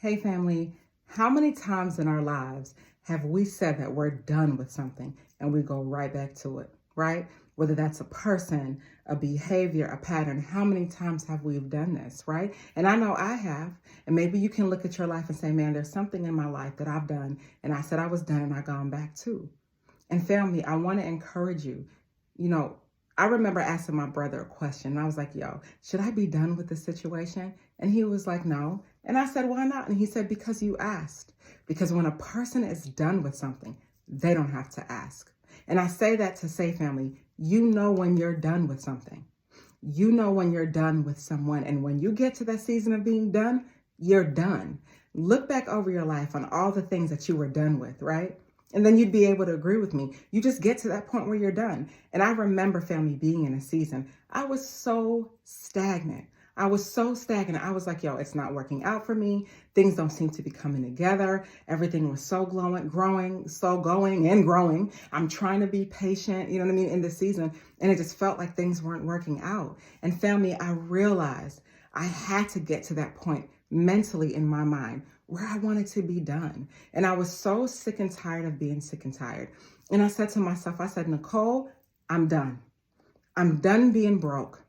Hey family, how many times in our lives have we said that we're done with something and we go right back to it, right? Whether that's a person, a behavior, a pattern, how many times have we done this, right? And I know I have. And maybe you can look at your life and say, man, there's something in my life that I've done and I said I was done and I've gone back to. And family, I want to encourage you. I remember asking my brother a question. And I was like, yo, should I be done with the situation? And he was like, no. And I said, why not? And he said, because you asked. Because when a person is done with something, they don't have to ask. And I say that to say, family, you know when you're done with something. You know when you're done with someone. And when you get to that season of being done, you're done. Look back over your life on all the things that you were done with, right? And then you'd be able to agree with me. You just get to that point where you're done. And I remember, family, being in a season, I was so stagnant. I was like, yo, it's not working out for me. Things don't seem to be coming together. Everything was so going and growing. I'm trying to be patient, you know what I mean, in this season. And it just felt like things weren't working out. And family, I realized I had to get to that point mentally in my mind where I wanted to be done. And I was so sick and tired of being sick and tired. And I said to myself, Nicole, I'm done. I'm done being broke.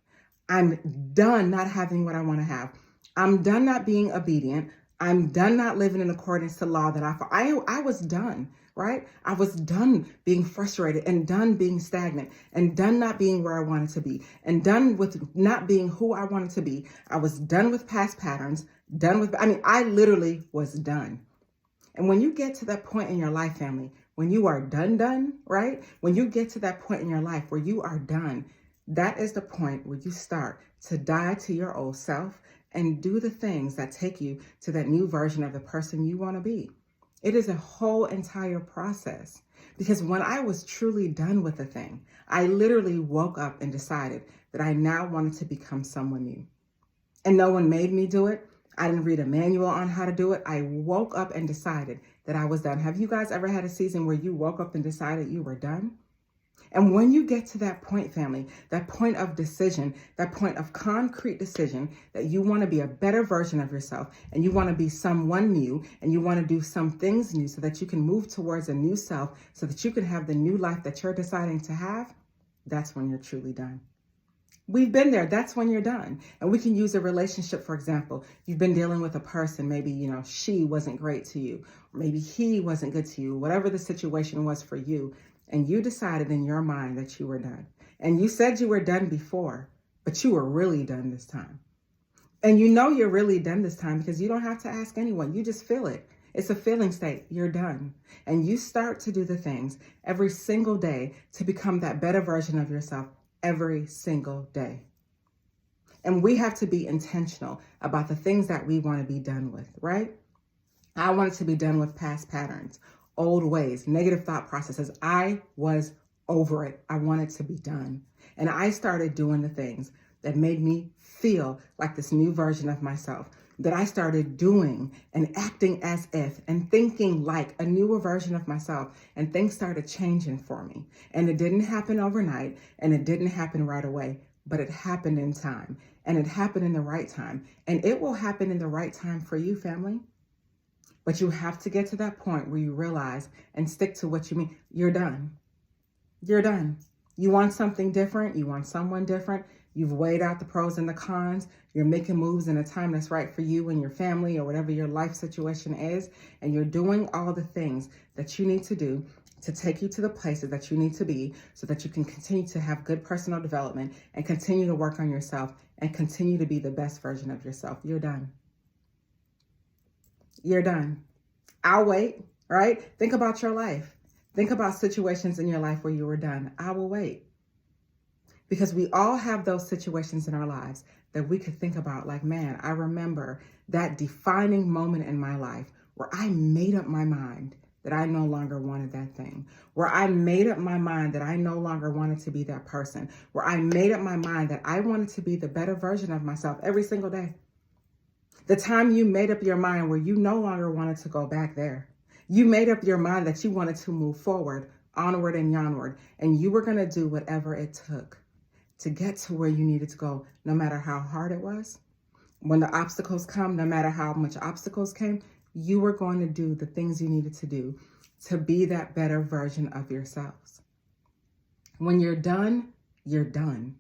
I'm done not having what I want to have. I'm done not being obedient. I'm done not living in accordance to law that I was done, right? I was done being frustrated and done being stagnant and done not being where I wanted to be and done with not being who I wanted to be. I was done with past patterns, I literally was done. And when you get to that point in your life, family, when you are done, right? When you get to that point in your life where you are done, that is the point where you start to die to your old self and do the things that take you to that new version of the person you want to be. It is a whole entire process, because when I was truly done with the thing, I literally woke up and decided that I now wanted to become someone new. And no one made me do it. I didn't read a manual on how to do it. I woke up and decided that I was done. Have you guys ever had a season where you woke up and decided you were done? And when you get to that point, family, that point of decision, that point of concrete decision that you want to be a better version of yourself and you want to be someone new and you want to do some things new so that you can move towards a new self so that you can have the new life that you're deciding to have, that's when you're truly done. We've been there. That's when you're done. And we can use a relationship, for example. You've been dealing with a person. Maybe, she wasn't great to you. Or maybe he wasn't good to you. Whatever the situation was for you. And you decided in your mind that you were done. And you said you were done before, but you were really done this time. And you know you're really done this time because you don't have to ask anyone. You just feel it. It's a feeling state. You're done. And you start to do the things every single day to become that better version of yourself every single day. And we have to be intentional about the things that we want to be done with, right? I wanted to be done with past patterns, old ways, negative thought processes. I was over it. I wanted to be done. And I started doing the things that made me feel like this new version of myself, that I started doing and acting as if and thinking like a newer version of myself, and things started changing for me. And it didn't happen overnight and it didn't happen right away, but it happened in time, and it happened in the right time, and it will happen in the right time for you, family. But you have to get to that point where you realize and stick to what you mean. You're done. You're done. You want something different. You want someone different. You've weighed out the pros and the cons. You're making moves in a time that's right for you and your family or whatever your life situation is. And you're doing all the things that you need to do to take you to the places that you need to be so that you can continue to have good personal development and continue to work on yourself and continue to be the best version of yourself. You're done. You're done. I'll wait, right? Think about your life. Think about situations in your life where you were done. I will wait. Because we all have those situations in our lives that we could think about like, man, I remember that defining moment in my life where I made up my mind that I no longer wanted that thing, where I made up my mind that I no longer wanted to be that person, where I made up my mind that I wanted to be the better version of myself every single day. The time you made up your mind where you no longer wanted to go back there. You made up your mind that you wanted to move forward, onward and onward, and you were going to do whatever it took to get to where you needed to go, no matter how hard it was, When the obstacles come, no matter how much obstacles came, you were going to do the things you needed to do to be that better version of yourselves. When you're done, you're done.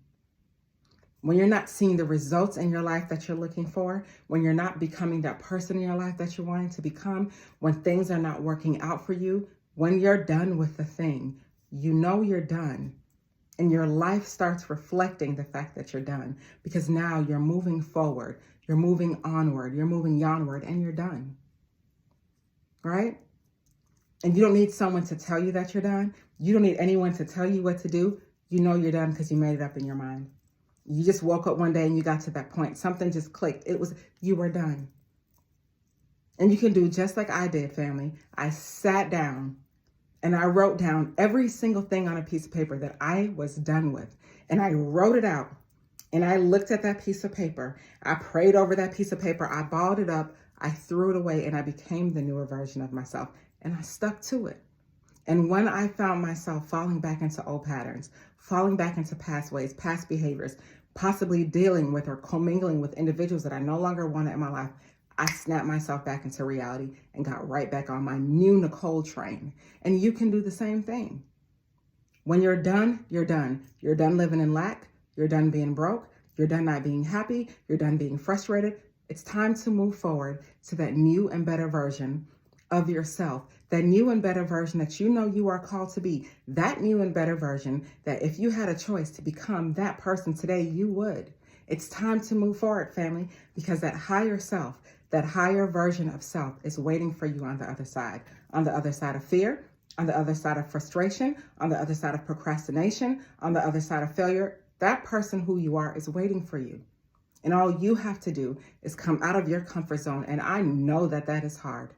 When you're not seeing the results in your life that you're looking for, when you're not becoming that person in your life that you're wanting to become, when things are not working out for you, when you're done with the thing, you know you're done. And your life starts reflecting the fact that you're done, because now you're moving forward, you're moving onward, you're moving onward, and you're done. Right? And you don't need someone to tell you that you're done. You don't need anyone to tell you what to do. You know you're done because you made it up in your mind. You just woke up one day and you got to that point. Something just clicked. You were done. And you can do just like I did, family. I sat down and I wrote down every single thing on a piece of paper that I was done with. And I wrote it out. And I looked at that piece of paper. I prayed over that piece of paper. I balled it up. I threw it away, and I became the newer version of myself. And I stuck to it. And when I found myself falling back into old patterns, falling back into past ways, past behaviors, possibly dealing with or commingling with individuals that I no longer wanted in my life, I snapped myself back into reality and got right back on my new Nicole train. And you can do the same thing. When you're done, you're done. You're done living in lack. You're done being broke. You're done not being happy. You're done being frustrated. It's time to move forward to that new and better version of yourself, that new and better version that you know you are called to be, that new and better version that if you had a choice to become that person today, you would. It's time to move forward, family, because that higher self, that higher version of self is waiting for you on the other side of fear, on the other side of frustration, on the other side of procrastination, on the other side of failure. That person who you are is waiting for you. And all you have to do is come out of your comfort zone. And I know that that is hard.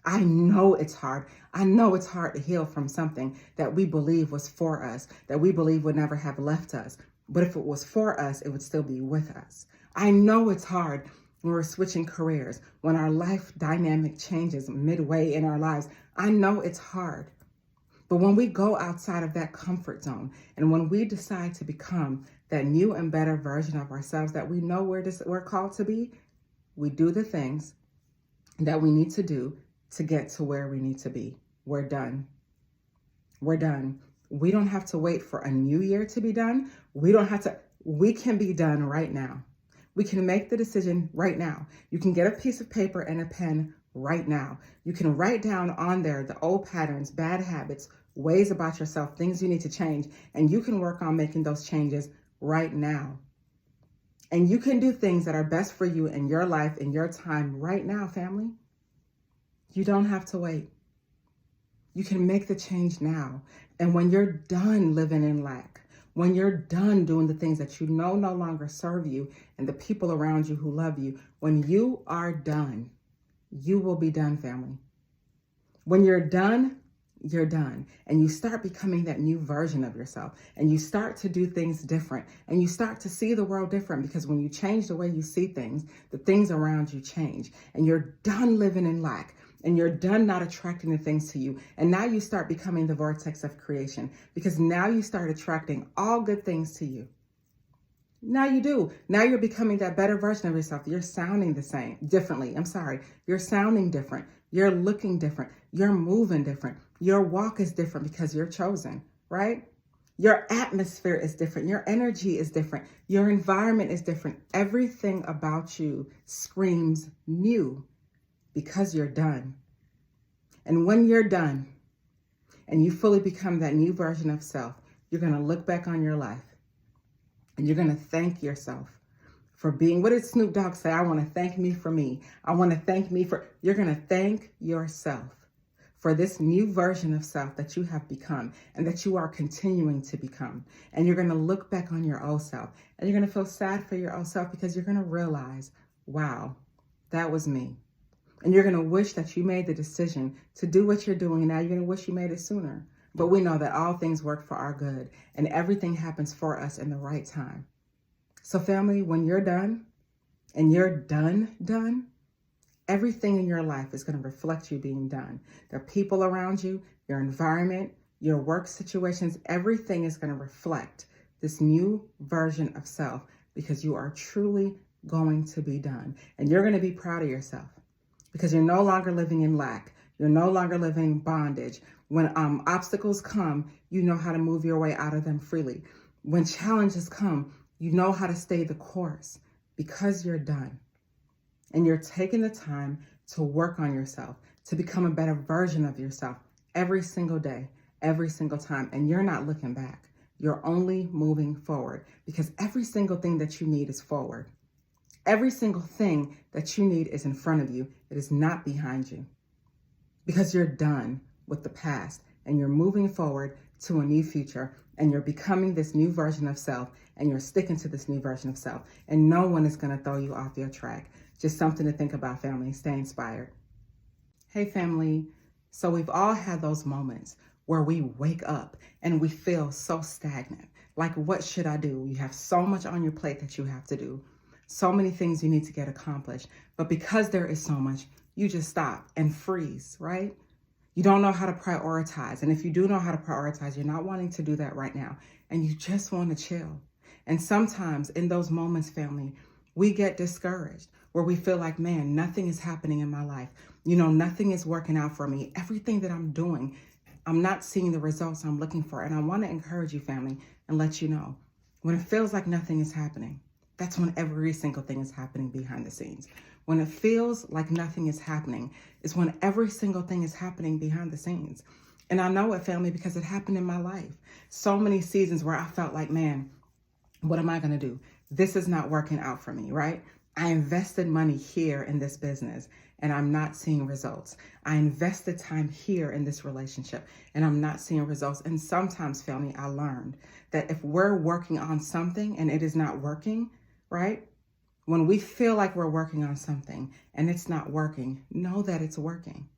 I know it's hard. I know it's hard to heal from something that we believe was for us, that we believe would never have left us. But if it was for us, it would still be with us. I know it's hard when we're switching careers, when our life dynamic changes midway in our lives. I know it's hard. But when we go outside of that comfort zone and when we decide to become that new and better version of ourselves that we know we're called to be, we do the things that we need to do to get to where we need to be. We're done. We're done. We don't have to wait for a new year to be done. We can be done right now. We can make the decision right now. You can get a piece of paper and a pen right now. You can write down on there the old patterns, bad habits, ways about yourself, things you need to change, and you can work on making those changes right now. And you can do things that are best for you in your life, in your time right now, family. You don't have to wait. You can make the change now. And when you're done living in lack, when you're done doing the things that you know no longer serve you and the people around you who love you, when you are done, you will be done, family. When you're done, you're done. And you start becoming that new version of yourself. And you start to do things different. And you start to see the world different, because when you change the way you see things, the things around you change. And you're done living in lack. And you're done not attracting the things to you. And now you start becoming the vortex of creation, because now you start attracting all good things to you. Now you do. Now you're becoming that better version of yourself. You're sounding differently. You're sounding different. You're looking different. You're moving different. Your walk is different because you're chosen, right? Your atmosphere is different. Your energy is different. Your environment is different. Everything about you screams new because you're done. And when you're done and you fully become that new version of self, you're going to look back on your life and you're going to thank yourself for being, what did Snoop Dogg say? I want to thank me for me. I want to thank me for, you're going to thank yourself for this new version of self that you have become and that you are continuing to become. And you're going to look back on your old self and you're going to feel sad for your old self, because you're going to realize, wow, that was me. And you're going to wish that you made the decision to do what you're doing now. You're going to wish you made it sooner. But we know that all things work for our good and everything happens for us in the right time. So family, when you're done and you're done, everything in your life is going to reflect you being done. The people around you, your environment, your work situations, everything is going to reflect this new version of self, because you are truly going to be done. And you're going to be proud of yourself because you're no longer living in lack. You're no longer living in bondage. When obstacles come, you know how to move your way out of them freely. When challenges come, you know how to stay the course because you're done. And you're taking the time to work on yourself, to become a better version of yourself every single day, every single time. And you're not looking back. You're only moving forward because every single thing that you need is forward. Every single thing that you need is in front of you. It is not behind you because you're done with the past and you're moving forward to a new future and you're becoming this new version of self and you're sticking to this new version of self and no one is going to throw you off your track. Just something to think about, family. Stay inspired. Hey, family. So we've all had those moments where we wake up and we feel so stagnant. Like, what should I do? You have so much on your plate that you have to do. So many things you need to get accomplished. But because there is so much, you just stop and freeze, right? You don't know how to prioritize. And if you do know how to prioritize, you're not wanting to do that right now. And you just want to chill. And sometimes in those moments, family, we get discouraged where we feel like, man, nothing is happening in my life. Nothing is working out for me. Everything that I'm doing, I'm not seeing the results I'm looking for. And I want to encourage you, family, and let you know, when it feels like nothing is happening, that's when every single thing is happening behind the scenes. When it feels like nothing is happening, is when every single thing is happening behind the scenes. And I know it, family, because it happened in my life. So many seasons where I felt like, man, what am I going to do? This is not working out for me, right? I invested money here in this business and I'm not seeing results. I invested time here in this relationship and I'm not seeing results. And sometimes, family, I learned that if we're working on something and it is not working, right? When we feel like we're working on something and it's not working, know that it's working.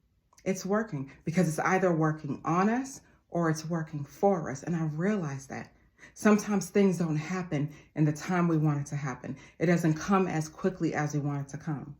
It's working because it's either working on us or it's working for us. And I realized that. Sometimes things don't happen in the time we want it to happen. It doesn't come as quickly as we want it to come.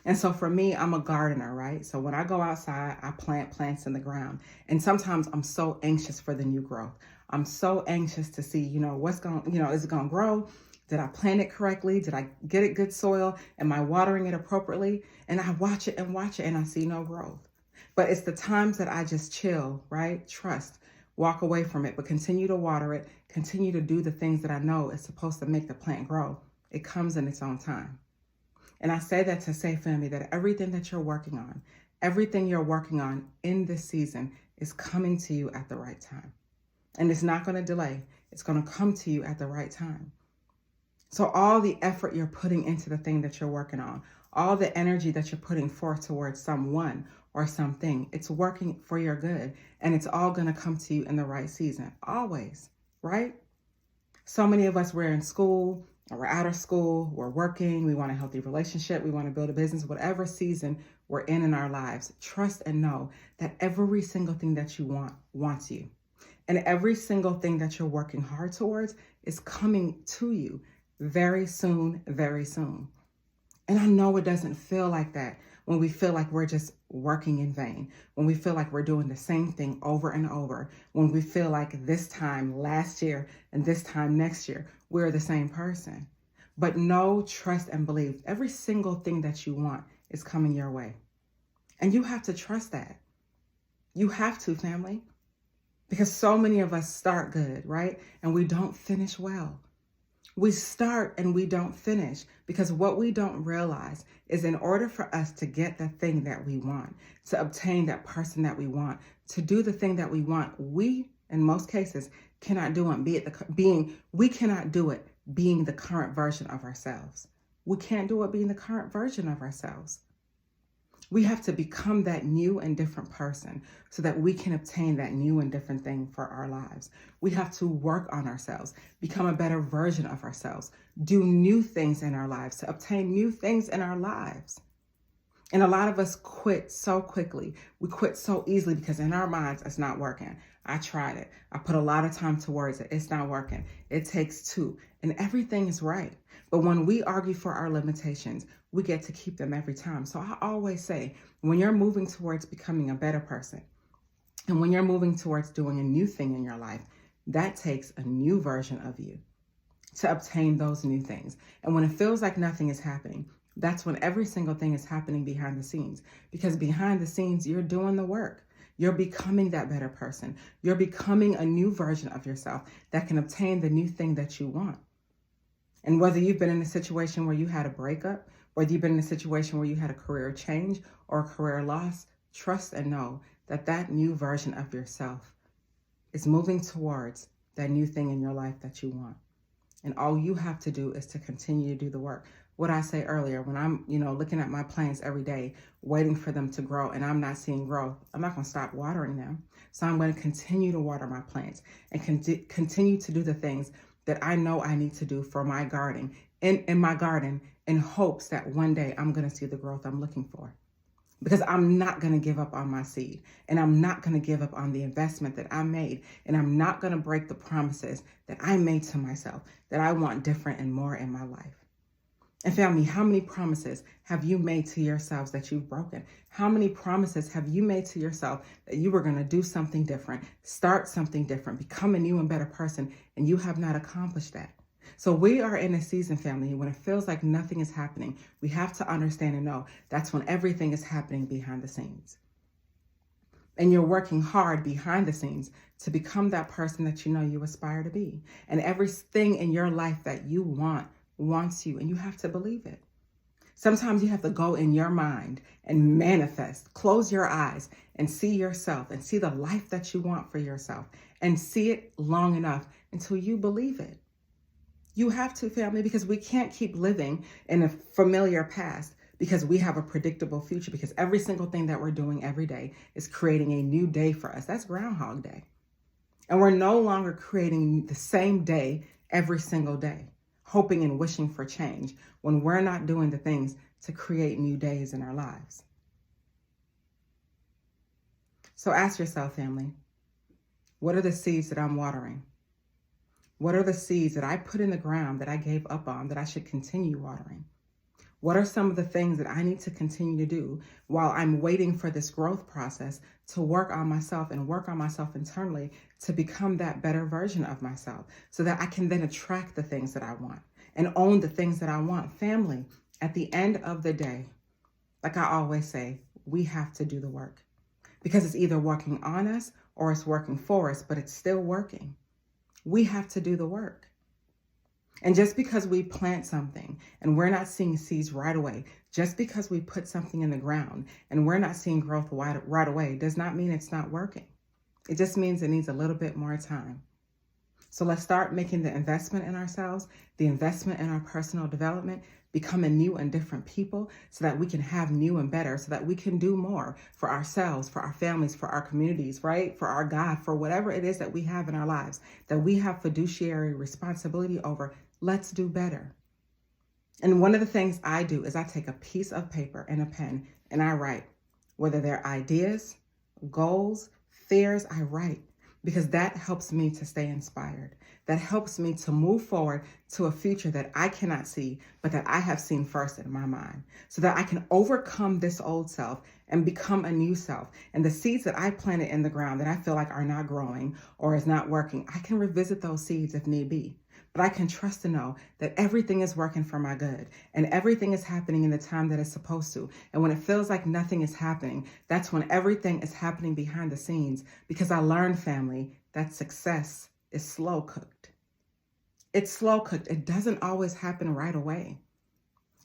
And so for me, I'm a gardener, right? So when I go outside, I plant plants in the ground. And sometimes I'm so anxious for the new growth. I'm so anxious to see, what's going, is it going to grow? Did I plant it correctly? Did I get it good soil? Am I watering it appropriately? And I watch it and I see no growth. But it's the times that I just chill, right? Trust. Walk away from it, but continue to water it, continue to do the things that I know is supposed to make the plant grow. It comes in its own time. And I say that to say, family, that everything that you're working on, everything you're working on in this season is coming to you at the right time. And it's not going to delay. It's going to come to you at the right time. So all the effort you're putting into the thing that you're working on, all the energy that you're putting forth towards someone or something, it's working for your good. And it's all going to come to you in the right season. Always, right? So many of us, we're in school or we're out of school, we're working, we want a healthy relationship, we want to build a business, whatever season we're in our lives. Trust and know that every single thing that you want wants you. And every single thing that you're working hard towards is coming to you very soon, very soon. And I know it doesn't feel like that when we feel like we're just working in vain, when we feel like we're doing the same thing over and over, when we feel like this time last year and this time next year, we're the same person. But know, trust, and believe every single thing that you want is coming your way. And you have to trust that. You have to, family, because so many of us start good, right? And we don't finish well. We start and we don't finish because what we don't realize is in order for us to get the thing that we want, to obtain that person that we want, to do the thing that we want, we, in most cases, cannot do it we cannot do it being the current version of ourselves. We can't do it being the current version of ourselves. We have to become that new and different person so that we can obtain that new and different thing for our lives. We have to work on ourselves, become a better version of ourselves, do new things in our lives to obtain new things in our lives. And a lot of us quit so quickly. We quit so easily because in our minds, it's not working. I tried it. I put a lot of time towards it. It's not working. It takes two. And everything is right. But when we argue for our limitations, we get to keep them every time. So I always say, when you're moving towards becoming a better person, and when you're moving towards doing a new thing in your life, that takes a new version of you. to obtain those new things. And when it feels like nothing is happening, that's when every single thing is happening behind the scenes. Because behind the scenes, you're doing the work. You're becoming that better person. You're becoming a new version of yourself that can obtain the new thing that you want. And whether you've been in a situation where you had a breakup, whether you've been in a situation where you had a career change or a career loss, trust and know that that new version of yourself is moving towards that new thing in your life that you want. And all you have to do is to continue to do the work. What I say earlier, when I'm, looking at my plants every day, waiting for them to grow and I'm not seeing growth, I'm not going to stop watering them. So I'm going to continue to water my plants and continue to do the things that I know I need to do for my garden, in my garden, in hopes that one day I'm going to see the growth I'm looking for. Because I'm not going to give up on my seed, and I'm not going to give up on the investment that I made, and I'm not going to break the promises that I made to myself that I want different and more in my life. And family, how many promises have you made to yourselves that you've broken? How many promises have you made to yourself that you were going to do something different, start something different, become a new and better person, and you have not accomplished that? So we are in a season, family, when it feels like nothing is happening, we have to understand and know that's when everything is happening behind the scenes. And you're working hard behind the scenes to become that person that you aspire to be. And everything in your life that you wants you, and you have to believe it. Sometimes you have to go in your mind and manifest, close your eyes and see yourself and see the life that you want for yourself and see it long enough until you believe it. You have to, family, because we can't keep living in a familiar past because we have a predictable future, because every single thing that we're doing every day is creating a new day for us. That's Groundhog Day. And we're no longer creating the same day every single day, hoping and wishing for change when we're not doing the things to create new days in our lives. So ask yourself, family, what are the seeds that I'm watering? What are the seeds that I put in the ground that I gave up on that I should continue watering? What are some of the things that I need to continue to do while I'm waiting for this growth process to work on myself and work on myself internally to become that better version of myself so that I can then attract the things that I want and own the things that I want? Family, at the end of the day, like I always say, we have to do the work because it's either working on us or it's working for us, but it's still working. We have to do the work. And just because we plant something and we're not seeing seeds right away, just because we put something in the ground and we're not seeing growth right away, does not mean it's not working. It just means it needs a little bit more time. So let's start making the investment in ourselves, the investment in our personal development, becoming new and different people so that we can have new and better, so that we can do more for ourselves, for our families, for our communities, right? For our God, for whatever it is that we have in our lives, that we have fiduciary responsibility over. Let's do better. And one of the things I do is I take a piece of paper and a pen and I write, whether they're ideas, goals, fears, I write. Because that helps me to stay inspired. That helps me to move forward to a future that I cannot see, but that I have seen first in my mind, so that I can overcome this old self and become a new self. And the seeds that I planted in the ground that I feel like are not growing or is not working, I can revisit those seeds if need be. But I can trust to know that everything is working for my good and everything is happening in the time that it's supposed to. And when it feels like nothing is happening, that's when everything is happening behind the scenes, because I learned, family, that success is slow cooked. It's slow cooked. It doesn't always happen right away.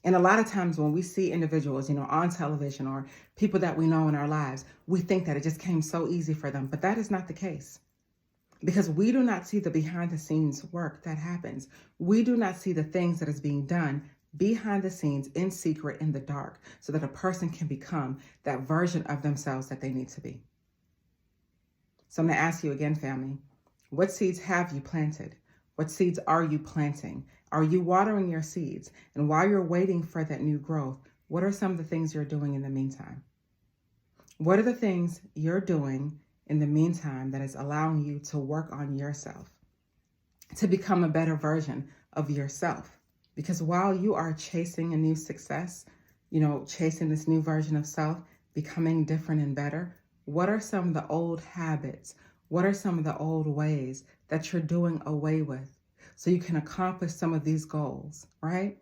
And a lot of times when we see individuals, on television or people that we know in our lives, we think that it just came so easy for them, but that is not the case. Because we do not see the behind the scenes work that happens. We do not see the things that is being done behind the scenes, in secret, in the dark, so that a person can become that version of themselves that they need to be. So I'm going to ask you again, family, what seeds have you planted? What seeds are you planting? Are you watering your seeds? And while you're waiting for that new growth, what are some of the things you're doing in the meantime? What are the things you're doing in the meantime that is allowing you to work on yourself, to become a better version of yourself? Because while you are chasing a new success, chasing this new version of self, becoming different and better, what are some of the old habits? What are some of the old ways that you're doing away with so you can accomplish some of these goals, right?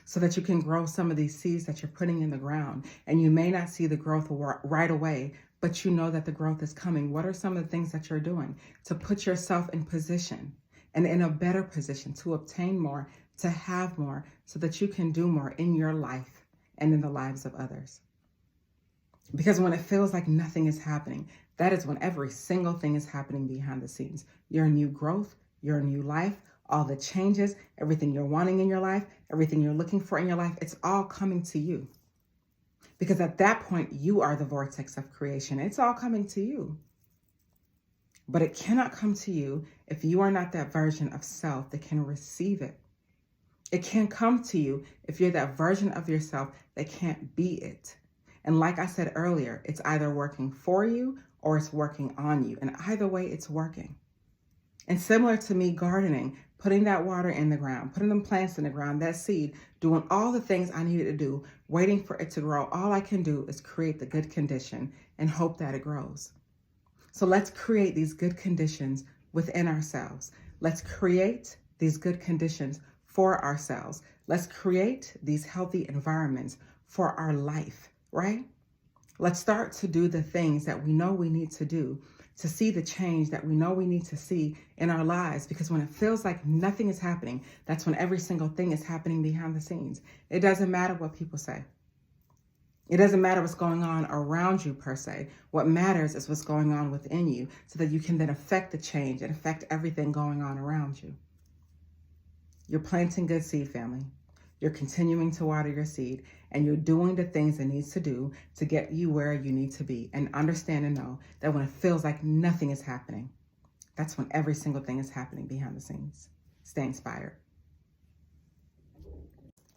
So that you can grow some of these seeds that you're putting in the ground. And you may not see the growth right away, but you know that the growth is coming. What are some of the things that you're doing to put yourself in position and in a better position to obtain more, to have more, so that you can do more in your life and in the lives of others? Because when it feels like nothing is happening, that is when every single thing is happening behind the scenes. Your new growth, your new life, all the changes, everything you're wanting in your life, everything you're looking for in your life, it's all coming to you. Because at that point, you are the vortex of creation. It's all coming to you. But it cannot come to you if you are not that version of self that can receive it. It can't come to you if you're that version of yourself that can't be it. And like I said earlier, it's either working for you or it's working on you. And either way, it's working. And similar to me gardening, putting that water in the ground, putting them plants in the ground, that seed, doing all the things I needed to do, waiting for it to grow, all I can do is create the good condition and hope that it grows. So let's create these good conditions within ourselves. Let's create these good conditions for ourselves. Let's create these healthy environments for our life, right? Let's start to do the things that we know we need to do to see the change that we know we need to see in our lives. Because when it feels like nothing is happening, that's when every single thing is happening behind the scenes. It doesn't matter what people say. It doesn't matter what's going on around you per se. What matters is what's going on within you, so that you can then affect the change and affect everything going on around you. You're planting good seed, family. You're continuing to water your seed, and you're doing the things it needs to do to get you where you need to be. And understand and know that when it feels like nothing is happening, that's when every single thing is happening behind the scenes. Stay inspired.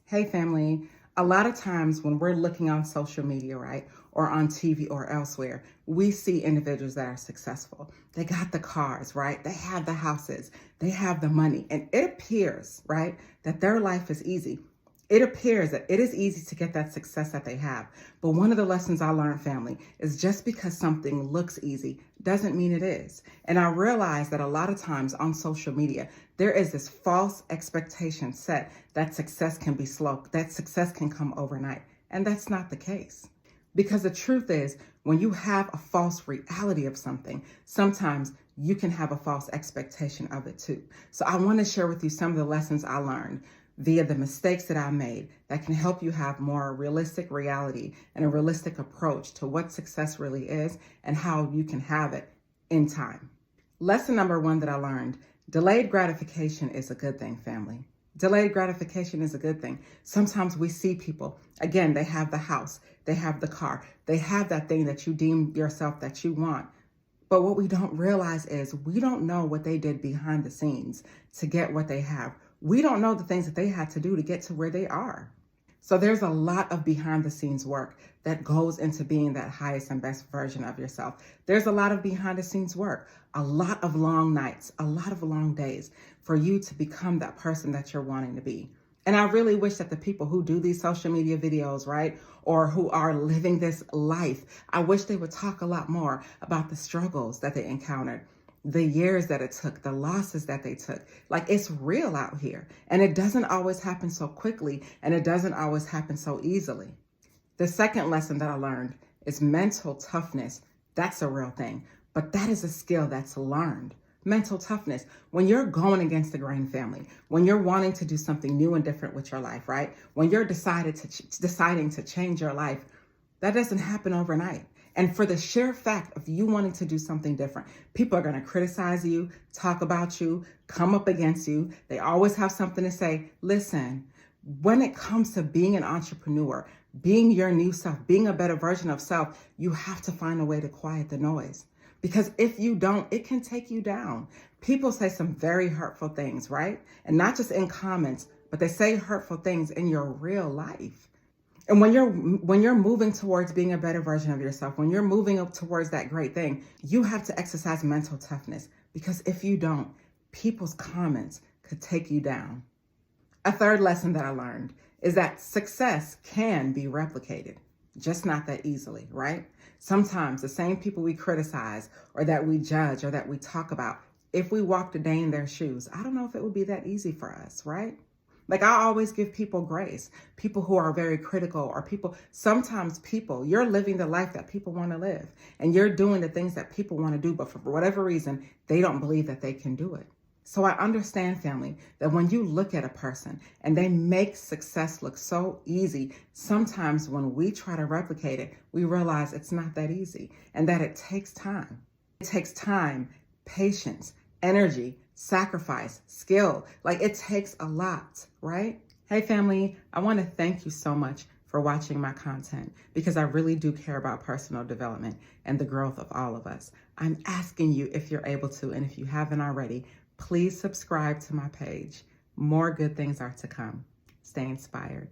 Hey, family. A lot of times when we're looking on social media, right, or on TV or elsewhere, we see individuals that are successful. They got the cars, right? They have the houses. They have the money. And it appears, right, that their life is easy. It appears that it is easy to get that success that they have. But one of the lessons I learned, family, is just because something looks easy doesn't mean it is. And I realized that a lot of times on social media, there is this false expectation set that success can be slow, that success can come overnight. And that's not the case. Because the truth is, when you have a false reality of something, sometimes you can have a false expectation of it too. So I want to share with you some of the lessons I learned via the mistakes that I made that can help you have more realistic reality and a realistic approach to what success really is and how you can have it in time. Lesson number 1 that I learned: delayed gratification is a good thing, family. Delayed gratification is a good thing. Sometimes we see people, again, they have the house, they have the car, they have that thing that you deem yourself that you want. But what we don't realize is we don't know what they did behind the scenes to get what they have. We don't know the things that they had to do to get to where they are. So there's a lot of behind the scenes work that goes into being that highest and best version of yourself. There's a lot of behind the scenes work, a lot of long nights, a lot of long days for you to become that person that you're wanting to be. And I really wish that the people who do these social media videos, right, or who are living this life, I wish they would talk a lot more about the struggles that they encountered, the years that it took, the losses that they took. Like, it's real out here. And it doesn't always happen so quickly, and it doesn't always happen so easily. The second lesson that I learned is mental toughness. That's a real thing, but that is a skill that's learned. Mental toughness. When you're going against the grain, family, when you're wanting to do something new and different with your life, right? When you're deciding to change your life, that doesn't happen overnight. And for the sheer fact of you wanting to do something different, people are going to criticize you, talk about you, come up against you. They always have something to say. Listen, when it comes to being an entrepreneur, being your new self, being a better version of self, you have to find a way to quiet the noise. Because if you don't, it can take you down. People say some very hurtful things, right? And not just in comments, but they say hurtful things in your real life. And when you're moving towards being a better version of yourself, when you're moving up towards that great thing, you have to exercise mental toughness. Because if you don't, people's comments could take you down. A third lesson that I learned is that success can be replicated, just not that easily, right? Sometimes the same people we criticize or that we judge or that we talk about, if we walked a day in their shoes, I don't know if it would be that easy for us, right? Like, I always give people grace, people who are very critical, or sometimes you're living the life that people want to live, and you're doing the things that people want to do, but for whatever reason, they don't believe that they can do it. So I understand, family, that when you look at a person and they make success look so easy, sometimes when we try to replicate it, we realize it's not that easy, and that it takes time. It takes time, patience, energy, sacrifice, skill. Like, it takes a lot, right? Hey, family, I want to thank you so much for watching my content, because I really do care about personal development and the growth of all of us. I'm asking you, if you're able to, and if you haven't already, please subscribe to my page. More good things are to come. Stay inspired.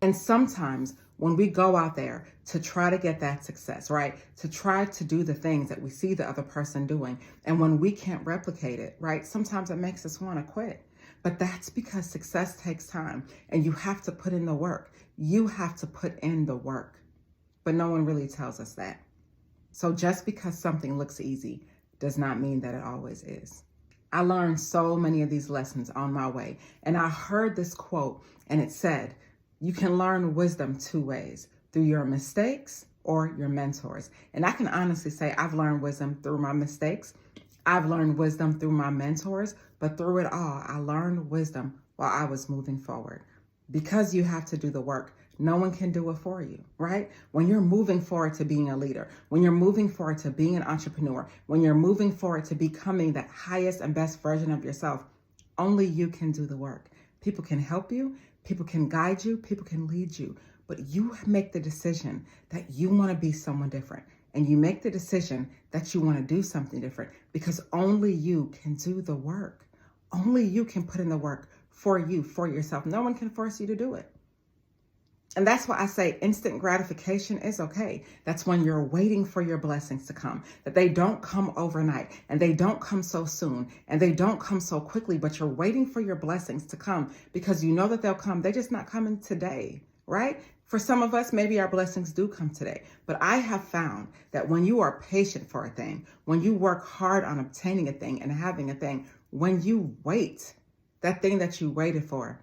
And sometimes when we go out there to try to get that success, right? To try to do the things that we see the other person doing, and when we can't replicate it, right? Sometimes it makes us want to quit. But that's because success takes time, and you have to put in the work. You have to put in the work. But no one really tells us that. So just because something looks easy does not mean that it always is. I learned so many of these lessons on my way, and I heard this quote, and it said, you can learn wisdom two ways: through your mistakes or your mentors. And I can honestly say I've learned wisdom through my mistakes. I've learned wisdom through my mentors, but through it all, I learned wisdom while I was moving forward. Because you have to do the work, no one can do it for you, right? When you're moving forward to being a leader, when you're moving forward to being an entrepreneur, when you're moving forward to becoming that highest and best version of yourself, only you can do the work. People can help you, people can guide you, people can lead you, but you make the decision that you want to be someone different. And you make the decision that you want to do something different, because only you can do the work. Only you can put in the work for you, for yourself. No one can force you to do it. And that's why I say instant gratification is okay. That's when you're waiting for your blessings to come, that they don't come overnight, and they don't come so soon, and they don't come so quickly, but you're waiting for your blessings to come because you know that they'll come. They're just not coming today, right? For some of us, maybe our blessings do come today, but I have found that when you are patient for a thing, when you work hard on obtaining a thing and having a thing, when you wait, that thing that you waited for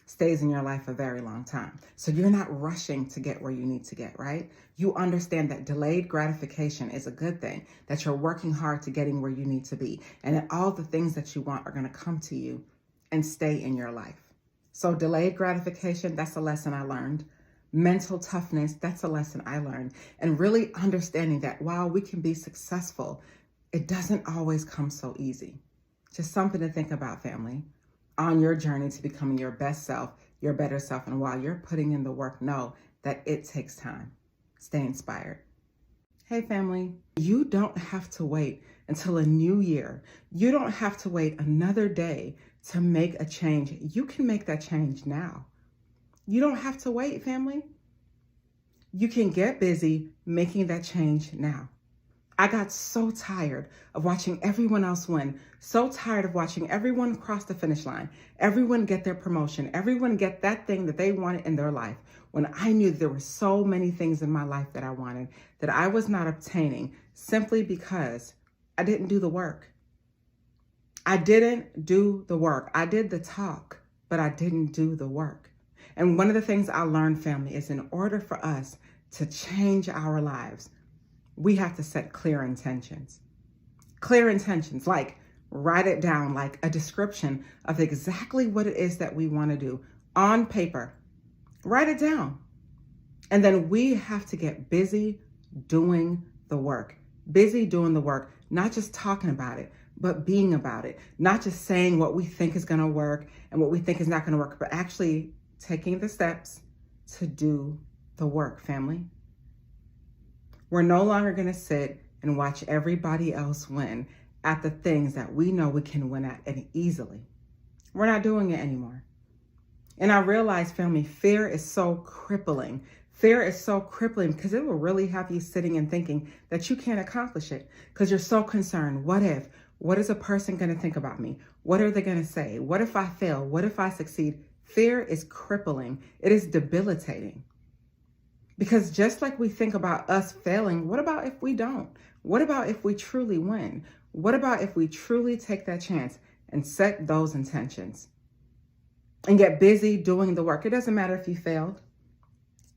stays in your life a very long time. So you're not rushing to get where you need to get, right? You understand that delayed gratification is a good thing, that you're working hard to getting where you need to be, and that all the things that you want are going to come to you and stay in your life. So delayed gratification, that's a lesson I learned. Mental toughness, that's a lesson I learned. And really understanding that while we can be successful, it doesn't always come so easy. Just something to think about, family, on your journey to becoming your best self, your better self. And while you're putting in the work, know that it takes time. Stay inspired. Hey, family, you don't have to wait until a new year. You don't have to wait another day to make a change. You can make that change now. You don't have to wait, family. You can get busy making that change now. I got so tired of watching everyone else win, so tired of watching everyone cross the finish line, everyone get their promotion, everyone get that thing that they wanted in their life, when I knew there were so many things in my life that I wanted that I was not obtaining simply because I didn't do the work. I didn't do the work. I did the talk, but I didn't do the work. And one of the things I learned, family, is in order for us to change our lives, we have to set clear intentions. Clear intentions, like write it down, like a description of exactly what it is that we want to do on paper. Write it down. And then we have to get busy doing the work. Busy doing the work, not just talking about it, but being about it. Not just saying what we think is going to work and what we think is not going to work, but actually taking the steps to do the work, family. We're no longer going to sit and watch everybody else win at the things that we know we can win at and easily. We're not doing it anymore. And I realize, family, fear is so crippling. Fear is so crippling because it will really have you sitting and thinking that you can't accomplish it because you're so concerned. What if? What is a person going to think about me? What are they going to say? What if I fail? What if I succeed? Fear is crippling. It is debilitating. Because just like we think about us failing, what about if we don't? What about if we truly win? What about if we truly take that chance and set those intentions and get busy doing the work? It doesn't matter if you failed.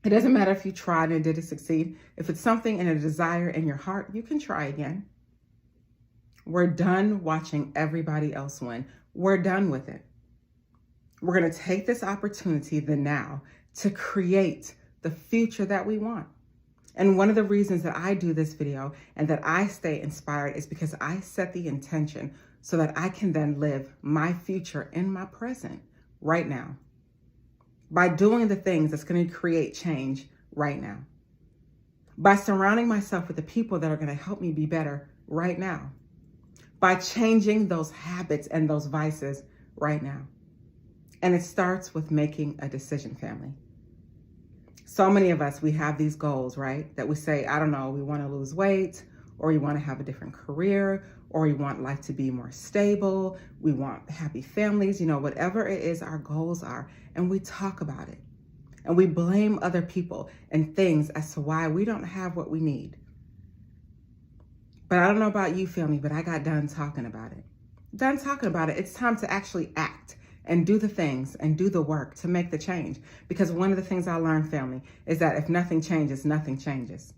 It doesn't matter if you tried and didn't succeed. If it's something and a desire in your heart, you can try again. We're done watching everybody else win. We're done with it. We're going to take this opportunity, the now, to create the future that we want. And one of the reasons that I do this video and that I stay inspired is because I set the intention so that I can then live my future in my present right now by doing the things that's going to create change right now, by surrounding myself with the people that are going to help me be better right now, by changing those habits and those vices right now. And it starts with making a decision, family. So many of us, we have these goals, right? That we say, I don't know, we want to lose weight, or we want to have a different career, or we want life to be more stable. We want happy families, whatever it is our goals are. And we talk about it. And we blame other people and things as to why we don't have what we need. But I don't know about you, family, but I got done talking about it. Done talking about it. It's time to actually act and do the things and do the work to make the change. Because one of the things I learned, family, is that if nothing changes, nothing changes.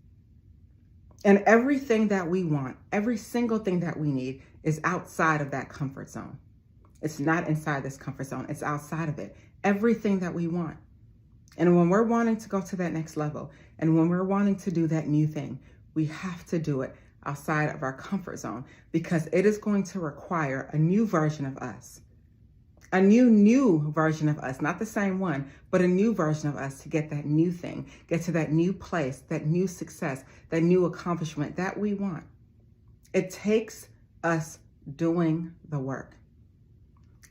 And everything that we want, every single thing that we need is outside of that comfort zone. It's not inside this comfort zone. It's outside of it. Everything that we want. And when we're wanting to go to that next level, and when we're wanting to do that new thing, we have to do it outside of our comfort zone, because it is going to require a new version of us. A new version of us, not the same one, but a new version of us to get that new thing, get to that new place, that new success, that new accomplishment that we want. It takes us doing the work.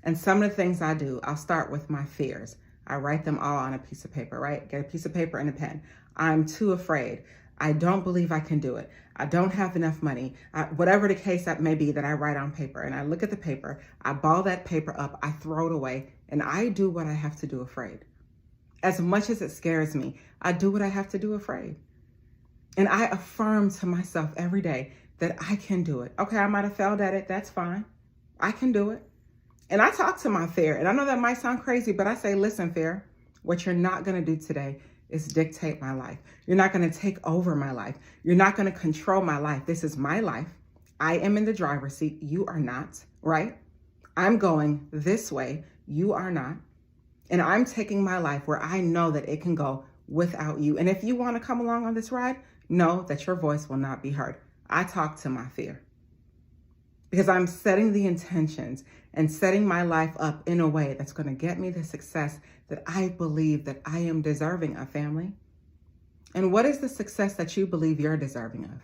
And some of the things I do, I'll start with my fears. I write them all on a piece of paper, right? Get a piece of paper and a pen. I'm too afraid. I don't believe I can do it. I don't have enough money. Whatever the case that may be that I write on paper. And I look at the paper, I ball that paper up, I throw it away, and I do what I have to do afraid. As much as it scares me, I do what I have to do afraid. And I affirm to myself every day that I can do it. Okay, I might have failed at it. That's fine. I can do it. And I talk to my fear. And I know that might sound crazy, but I say, listen, fear, what you're not going to do today is dictate my life. You're not going to take over my life. You're not going to control my life. This is my life. I am in the driver's seat. You are not, right? I'm going this way. You are not. And I'm taking my life where I know that it can go without you. And if you want to come along on this ride, know that your voice will not be heard. I talk to my fear because I'm setting the intentions and setting my life up in a way that's going to get me the success that I believe that I am deserving of, family. And what is the success that you believe you're deserving of?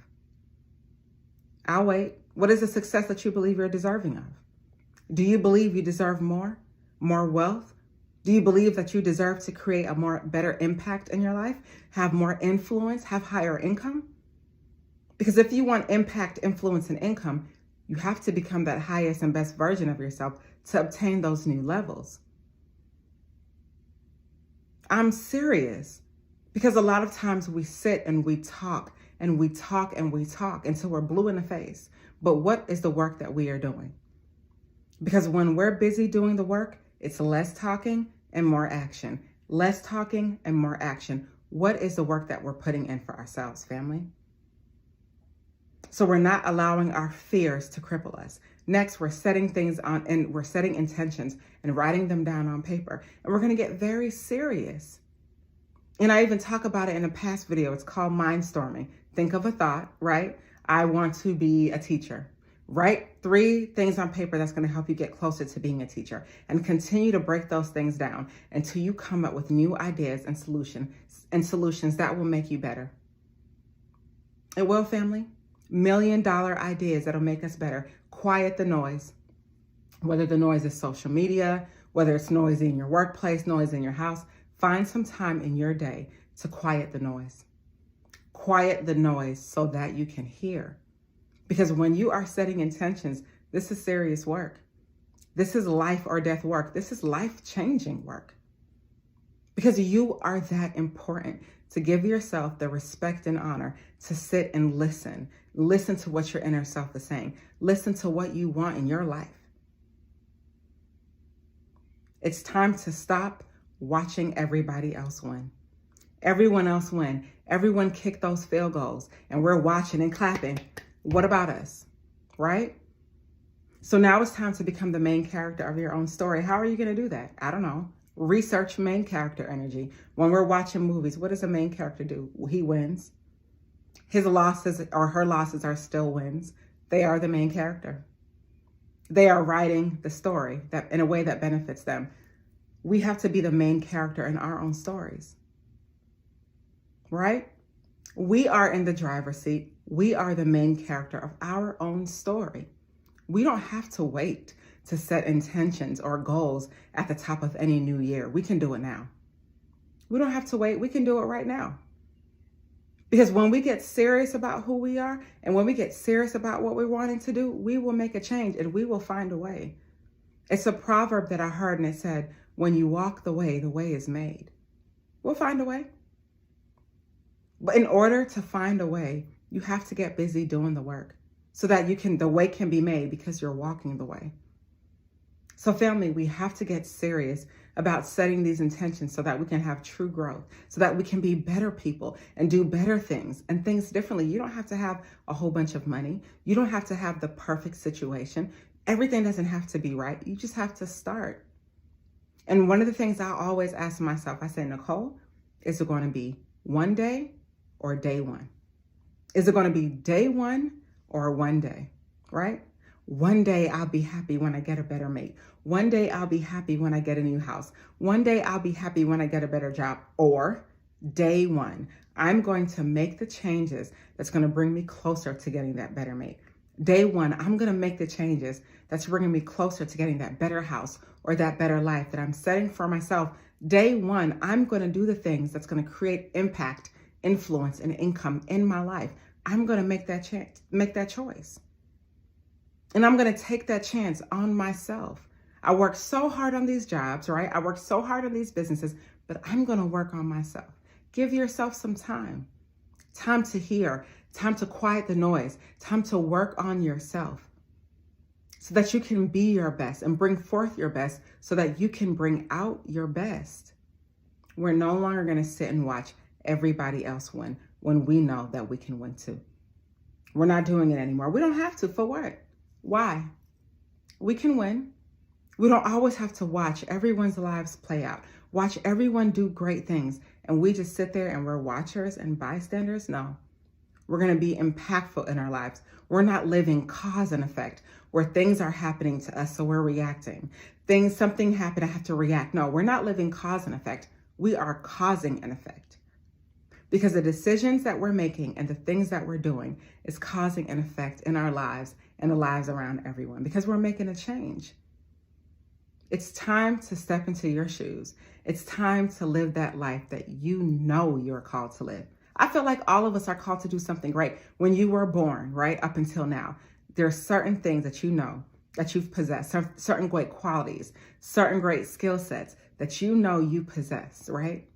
I'll wait. What is the success that you believe you're deserving of? Do you believe you deserve more wealth? Do you believe that you deserve to create a better impact in your life, have more influence, have higher income? Because if you want impact, influence, and income, you have to become that highest and best version of yourself to obtain those new levels. I'm serious, because a lot of times we sit and we talk and we talk and we talk until we're blue in the face. But what is the work that we are doing? Because when we're busy doing the work, it's less talking and more action. Less talking and more action. What is the work that we're putting in for ourselves, family? So we're not allowing our fears to cripple us. Next, we're setting things on, and we're setting intentions and writing them down on paper. And we're going to get very serious. And I even talk about it in a past video. It's called mindstorming. Think of a thought, right? I want to be a teacher. Write 3 things on paper that's going to help you get closer to being a teacher, and continue to break those things down until you come up with new ideas and solutions that will make you better. It will, family. $1 million ideas that'll make us better. Quiet the noise. Whether the noise is social media, whether it's noise in your workplace, noise in your house, find some time in your day to quiet the noise. Quiet the noise so that you can hear. Because when you are setting intentions, this is serious work. This is life or death work. This is life-changing work. Because you are that important. to give yourself the respect and honor to sit and listen. Listen to what your inner self is saying. Listen to what you want in your life. It's time to stop watching everybody else win. Everyone else win. Everyone kick those field goals and we're watching and clapping. What about us, right? So now it's time to become the main character of your own story. How are you going to do that? I don't know. Research main character energy. When we're watching movies, what does a main character do? He wins. His losses or her losses are still wins. They are the main character. They are writing the story that in a way that benefits them. We have to be the main character in our own stories, right? We are in the driver's seat. We are the main character of our own story. We don't have to wait to set intentions or goals at the top of any new year. We can do it now. We don't have to wait. We can do it right now. Because when we get serious about who we are and when we get serious about what we're wanting to do, we will make a change and we will find a way. It's a proverb that I heard and it said, when you walk the way is made. We'll find a way. But in order to find a way, you have to get busy doing the work so that the way can be made because you're walking the way. So family, we have to get serious about setting these intentions so that we can have true growth, so that we can be better people and do better things and things differently. You don't have to have a whole bunch of money. You don't have to have the perfect situation. Everything doesn't have to be right. You just have to start. And one of the things I always ask myself, I say, Nicole, is it going to be one day or day one? Is it going to be day one or one day, right? One day I'll be happy when I get a better mate. One day I'll be happy when I get a new house. One day I'll be happy when I get a better job. Or day one, I'm going to make the changes that's going to bring me closer to getting that better mate. Day one, I'm going to make the changes that's bringing me closer to getting that better house or that better life that I'm setting for myself. Day one, I'm going to do the things that's going to create impact, influence, and income in my life. I'm going to make that choice. And I'm going to take that chance on myself. I work so hard on these jobs, right? I work so hard on these businesses, but I'm going to work on myself. Give yourself some time. Time to hear, time to quiet the noise, time to work on yourself so that you can be your best and bring forth your best so that you can bring out your best. We're no longer going to sit and watch everybody else win when we know that we can win too. We're not doing it anymore. We don't have to. For what? Why? We can win. We don't always have to watch everyone's lives play out. Watch everyone do great things. And we just sit there and we're watchers and bystanders. No, we're going to be impactful in our lives. We're not living cause and effect where things are happening to us. So we're reacting. Something happened, I have to react. No, we're not living cause and effect. We are causing an effect. Because the decisions that we're making and the things that we're doing is causing an effect in our lives and the lives around everyone because we're making a change. It's time to step into your shoes. It's time to live that life that you know you're called to live. I feel like all of us are called to do something great. When you were born, right, up until now, there are certain things that you know that you've possessed, certain great qualities, certain great skill sets that you know you possess, right?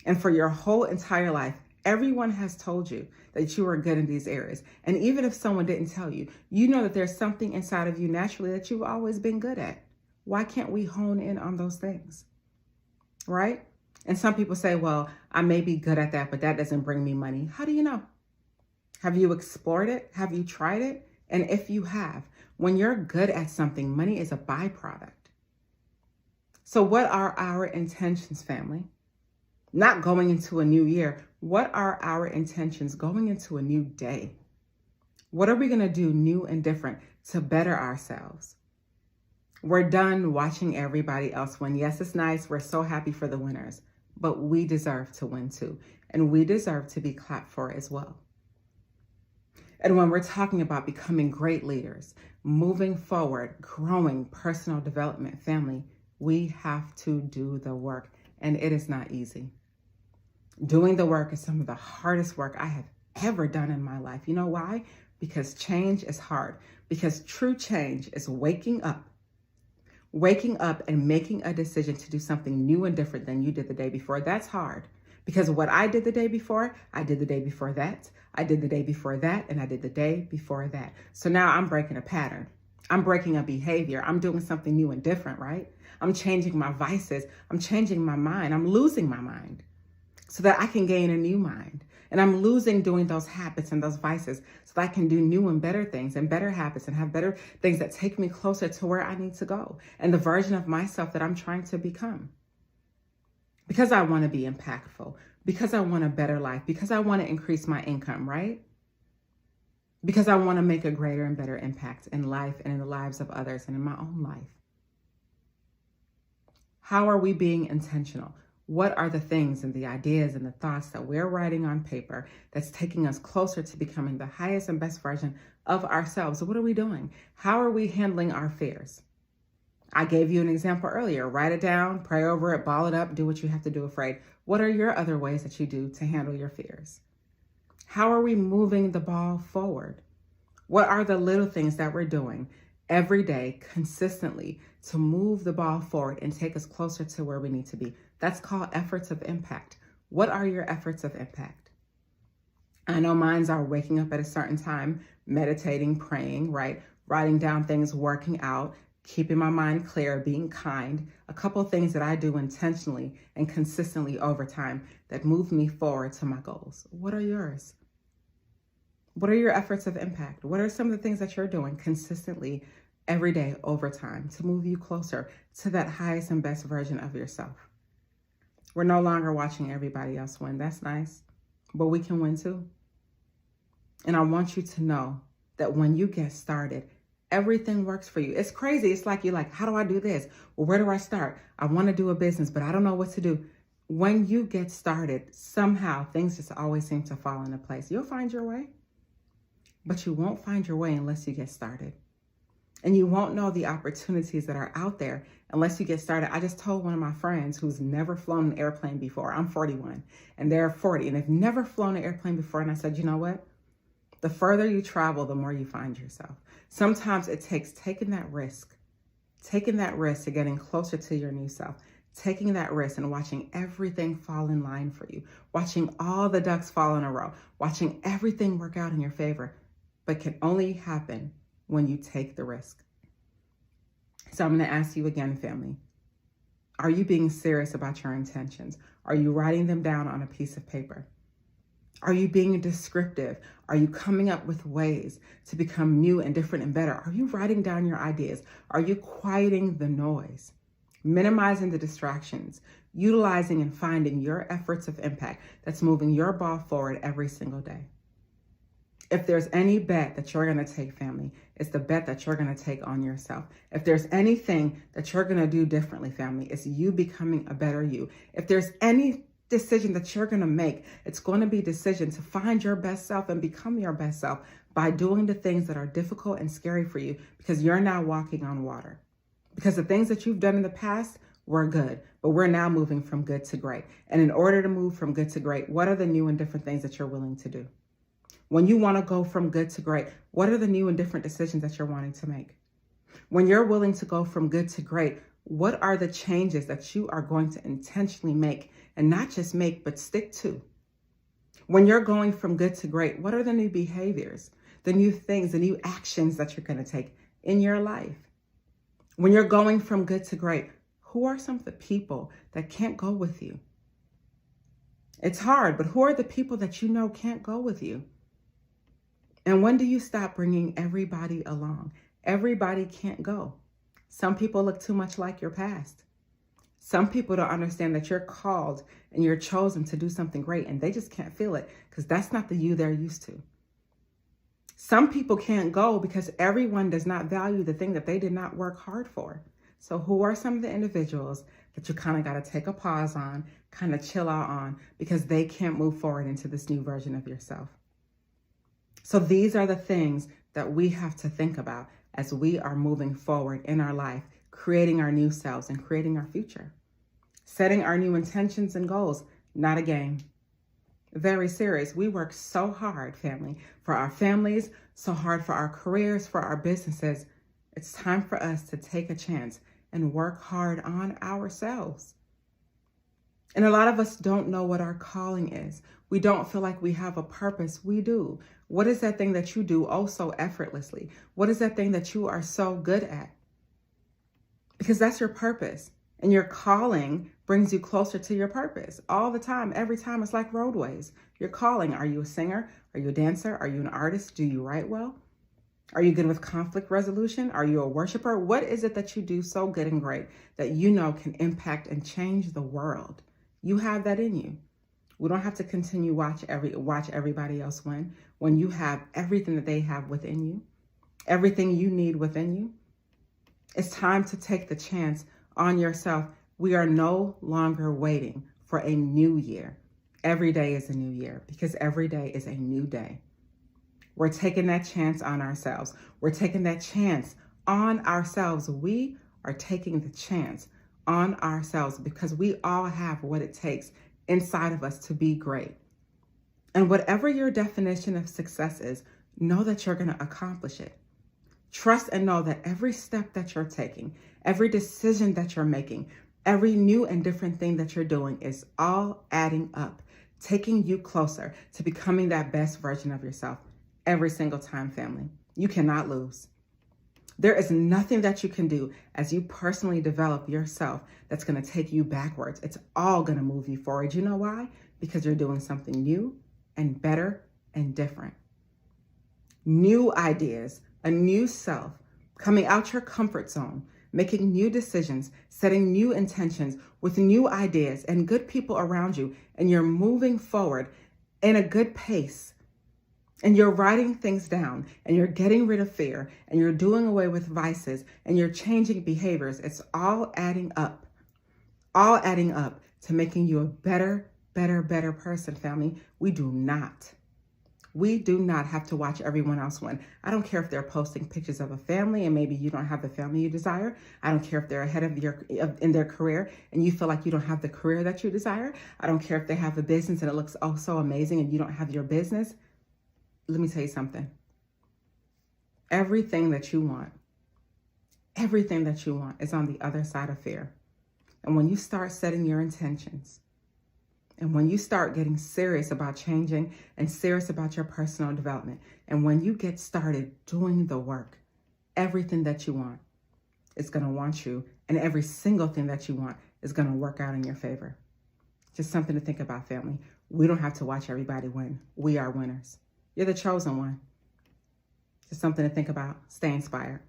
And for your whole entire life, everyone has told you that you are good in these areas. And even if someone didn't tell you, you know that there's something inside of you naturally that you've always been good at. Why can't we hone in on those things, right? And some people say, well, I may be good at that, but that doesn't bring me money. How do you know? Have you explored it? Have you tried it? And if you have, when you're good at something, money is a byproduct. So what are our intentions, family? Not going into a new year. What are our intentions going into a new day? What are we going to do new and different to better ourselves? We're done watching everybody else win. Yes, it's nice. We're so happy for the winners, but we deserve to win too. And we deserve to be clapped for as well. And when we're talking about becoming great leaders, moving forward, growing personal development, family, we have to do the work. And it is not easy. Doing the work is some of the hardest work I have ever done in my life. You know why? Because change is hard. Because true change is waking up and making a decision to do something new and different than you did the day before. That's hard Because what I did the day before, I did the day before that, I did the day before that, and I did the day before that. So now I'm breaking a pattern. I'm breaking a behavior. I'm doing something new and different, right? I'm changing my vices. I'm changing my mind. I'm losing my mind so that I can gain a new mind. And I'm losing doing those habits and those vices so that I can do new and better things and better habits and have better things that take me closer to where I need to go and the version of myself that I'm trying to become. Because I want to be impactful, because I want a better life, because I want to increase my income, right? Because I want to make a greater and better impact in life and in the lives of others and in my own life. How are we being intentional? What are the things and the ideas and the thoughts that we're writing on paper that's taking us closer to becoming the highest and best version of ourselves? What are we doing? How are we handling our fears? I gave you an example earlier. Write it down, pray over it, ball it up, do what you have to do afraid. What are your other ways that you do to handle your fears? How are we moving the ball forward? What are the little things that we're doing every day consistently to move the ball forward and take us closer to where we need to be? That's called efforts of impact. What are your efforts of impact? I know mine are waking up at a certain time, meditating, praying, right? Writing down things, working out, keeping my mind clear, being kind. A couple of things that I do intentionally and consistently over time that move me forward to my goals. What are yours? What are your efforts of impact? What are some of the things that you're doing consistently every day over time to move you closer to that highest and best version of yourself? We're no longer watching everybody else win. That's nice, but we can win too. And I want you to know that when you get started, everything works for you. It's crazy. It's like you're like, how do I do this? Well, where do I start? I want to do a business, but I don't know what to do. When you get started, somehow things just always seem to fall into place. You'll find your way, but you won't find your way unless you get started. And you won't know the opportunities that are out there unless you get started. I just told one of my friends who's never flown an airplane before. I'm 41 and they're 40 and they've never flown an airplane before. And I said, you know what? The further you travel, the more you find yourself. Sometimes it takes taking that risk to getting closer to your new self, taking that risk and watching everything fall in line for you, watching all the ducks fall in a row, watching everything work out in your favor, but can only happen when you take the risk. So I'm going to ask you again, family, are you being serious about your intentions? Are you writing them down on a piece of paper? Are you being descriptive? Are you coming up with ways to become new and different and better? Are you writing down your ideas? Are you quieting the noise, minimizing the distractions, utilizing and finding your efforts of impact that's moving your ball forward every single day? If there's any bet that you're going to take, family, it's the bet that you're going to take on yourself. If there's anything that you're going to do differently, family, it's you becoming a better you. If there's any decision that you're going to make, it's going to be a decision to find your best self and become your best self by doing the things that are difficult and scary for you because you're now walking on water. Because the things that you've done in the past were good, but we're now moving from good to great. And in order to move from good to great, what are the new and different things that you're willing to do? When you want to go from good to great, what are the new and different decisions that you're wanting to make? When you're willing to go from good to great, what are the changes that you are going to intentionally make and not just make, but stick to? When you're going from good to great, what are the new behaviors, the new things, the new actions that you're going to take in your life? When you're going from good to great, who are some of the people that can't go with you? It's hard, but who are the people that you know can't go with you? And when do you stop bringing everybody along? Everybody can't go. Some people look too much like your past. Some people don't understand that you're called and you're chosen to do something great and they just can't feel it because that's not the you they're used to. Some people can't go because everyone does not value the thing that they did not work hard for. So who are some of the individuals that you kind of got to take a pause on, kind of chill out on because they can't move forward into this new version of yourself? So these are the things that we have to think about as we are moving forward in our life, creating our new selves and creating our future. Setting our new intentions and goals, not a game. Very serious. We work so hard, family, for our families, so hard for our careers, for our businesses. It's time for us to take a chance and work hard on ourselves. And a lot of us don't know what our calling is. We don't feel like we have a purpose. We do. What is that thing that you do oh so effortlessly? What is that thing that you are so good at? Because that's your purpose. And your calling brings you closer to your purpose all the time. Every time it's like roadways. Your calling. Are you a singer? Are you a dancer? Are you an artist? Do you write well? Are you good with conflict resolution? Are you a worshiper? What is it that you do so good and great that you know can impact and change the world? You have that in you. We don't have to continue watch everybody else win when you have everything that they have within you, everything you need within you. It's time to take the chance on yourself. We are no longer waiting for a new year. Every day is a new year because every day is a new day. We're taking that chance on ourselves. We're taking that chance on ourselves. We are taking the chance on ourselves because we all have what it takes inside of us to be great. And whatever your definition of success is, know that you're going to accomplish it. Trust and know that every step that you're taking, every decision that you're making, every new and different thing that you're doing is all adding up, taking you closer to becoming that best version of yourself every single time, family. You cannot lose. There is nothing that you can do as you personally develop yourself that's going to take you backwards. It's all going to move you forward. You know why? Because you're doing something new and better and different. New ideas, a new self, coming out your comfort zone, making new decisions, setting new intentions with new ideas and good people around you, and you're moving forward in a good pace. And you're writing things down and you're getting rid of fear and you're doing away with vices and you're changing behaviors. It's all adding up to making you a better person, family. We do not have to watch everyone else win. I don't care if they're posting pictures of a family and maybe you don't have the family you desire. I don't care if they're ahead in their career and you feel like you don't have the career that you desire. I don't care if they have a business and it looks oh so amazing and you don't have your business. Let me tell you something. Everything that you want is on the other side of fear. And when you start setting your intentions, and when you start getting serious about changing and serious about your personal development, and when you get started doing the work, everything that you want is going to want you, and every single thing that you want is going to work out in your favor. Just something to think about, family. We don't have to watch everybody win. We are winners. You're the chosen one. Just something to think about. Stay inspired.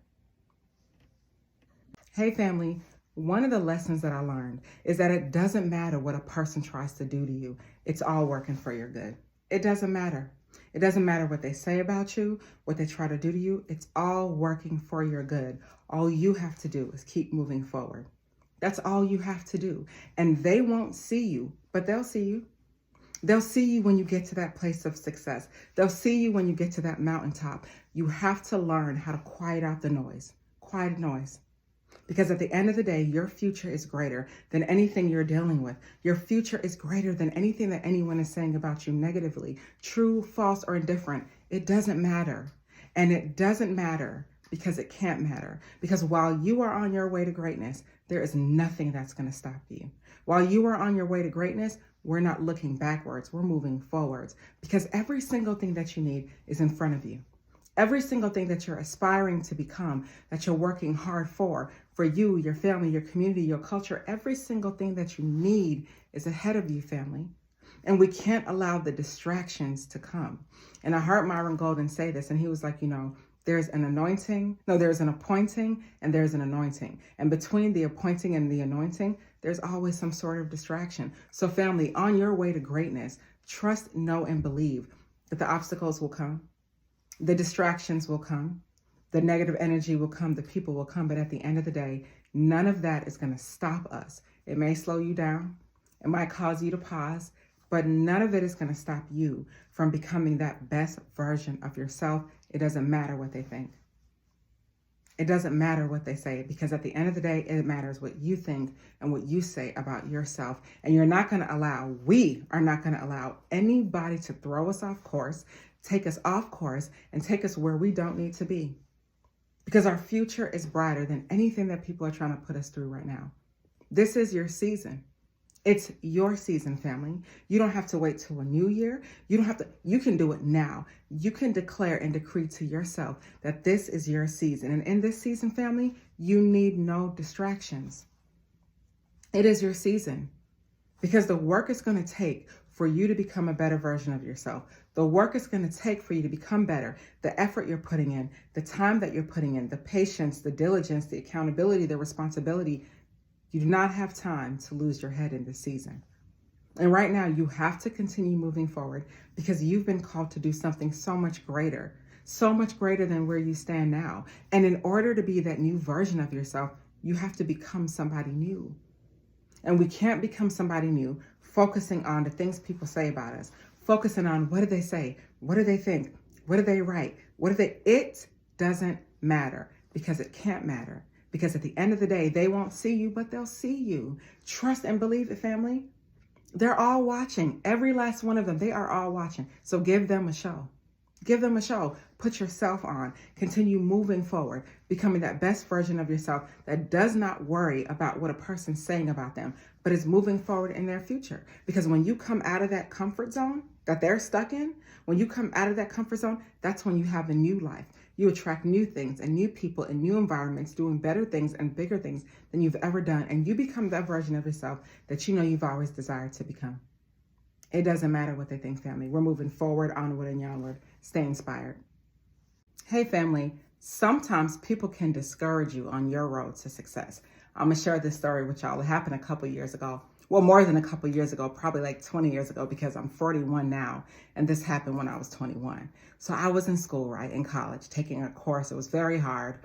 Hey, family. One of the lessons that I learned is that it doesn't matter what a person tries to do to you. It's all working for your good. It doesn't matter. It doesn't matter what they say about you, what they try to do to you. It's all working for your good. All you have to do is keep moving forward. That's all you have to do. And they won't see you, but they'll see you. They'll see you when you get to that place of success. They'll see you when you get to that mountaintop. You have to learn how to quiet out the noise. Quiet noise. Because at the end of the day, your future is greater than anything you're dealing with. Your future is greater than anything that anyone is saying about you negatively. True, false, or indifferent. It doesn't matter. And it doesn't matter because it can't matter. Because while you are on your way to greatness, there is nothing that's going to stop you. While you are on your way to greatness, we're not looking backwards. We're moving forwards because every single thing that you need is in front of you. Every single thing that you're aspiring to become, that you're working hard for you, your family, your community, your culture, every single thing that you need is ahead of you, family. And we can't allow the distractions to come. And I heard Myron Golden say this, and he was like, there's an appointing, and there's an anointing. And between the appointing and the anointing, there's always some sort of distraction. So family, on your way to greatness, trust, know, and believe that the obstacles will come. The distractions will come. The negative energy will come. The people will come. But at the end of the day, none of that is going to stop us. It may slow you down. It might cause you to pause. But none of it is going to stop you from becoming that best version of yourself. It doesn't matter what they think. It doesn't matter what they say, because at the end of the day, it matters what you think and what you say about yourself. And we are not going to allow anybody to throw us off course, take us off course, and take us where we don't need to be. Because our future is brighter than anything that people are trying to put us through right now. This is your season. It's your season, family. You don't have to wait till a new year. You can do it now. You can declare and decree to yourself that this is your season. And in this season, family, you need no distractions. It is your season because the work is going to take for you to become a better version of yourself. The work is going to take for you to become better. The effort you're putting in, the time that you're putting in, the patience, the diligence, the accountability, the responsibility. You do not have time to lose your head in this season. And right now, you have to continue moving forward because you've been called to do something so much greater than where you stand now. And in order to be that new version of yourself, you have to become somebody new. And we can't become somebody new focusing on the things people say about us, focusing on what do they say, what do they think, what do they write, it doesn't matter because it can't matter. Because at the end of the day, they won't see you, but they'll see you. Trust and believe it, family. They're all watching. Every last one of them, they are all watching. So give them a show. Give them a show. Put yourself on. Continue moving forward, becoming that best version of yourself that does not worry about what a person's saying about them, but is moving forward in their future. Because when you come out of that comfort zone that they're stuck in, when you come out of that comfort zone, that's when you have a new life. You attract new things and new people and new environments doing better things and bigger things than you've ever done. And you become that version of yourself that you know you've always desired to become. It doesn't matter what they think, family. We're moving forward, onward, and onward. Stay inspired. Hey, family. Sometimes people can discourage you on your road to success. I'm going to share this story with y'all. It happened a couple years ago. Well, more than a couple years ago, probably like 20 years ago, because I'm 41 now. And this happened when I was 21. So I was in school, right, in college, taking a course. It was very hard.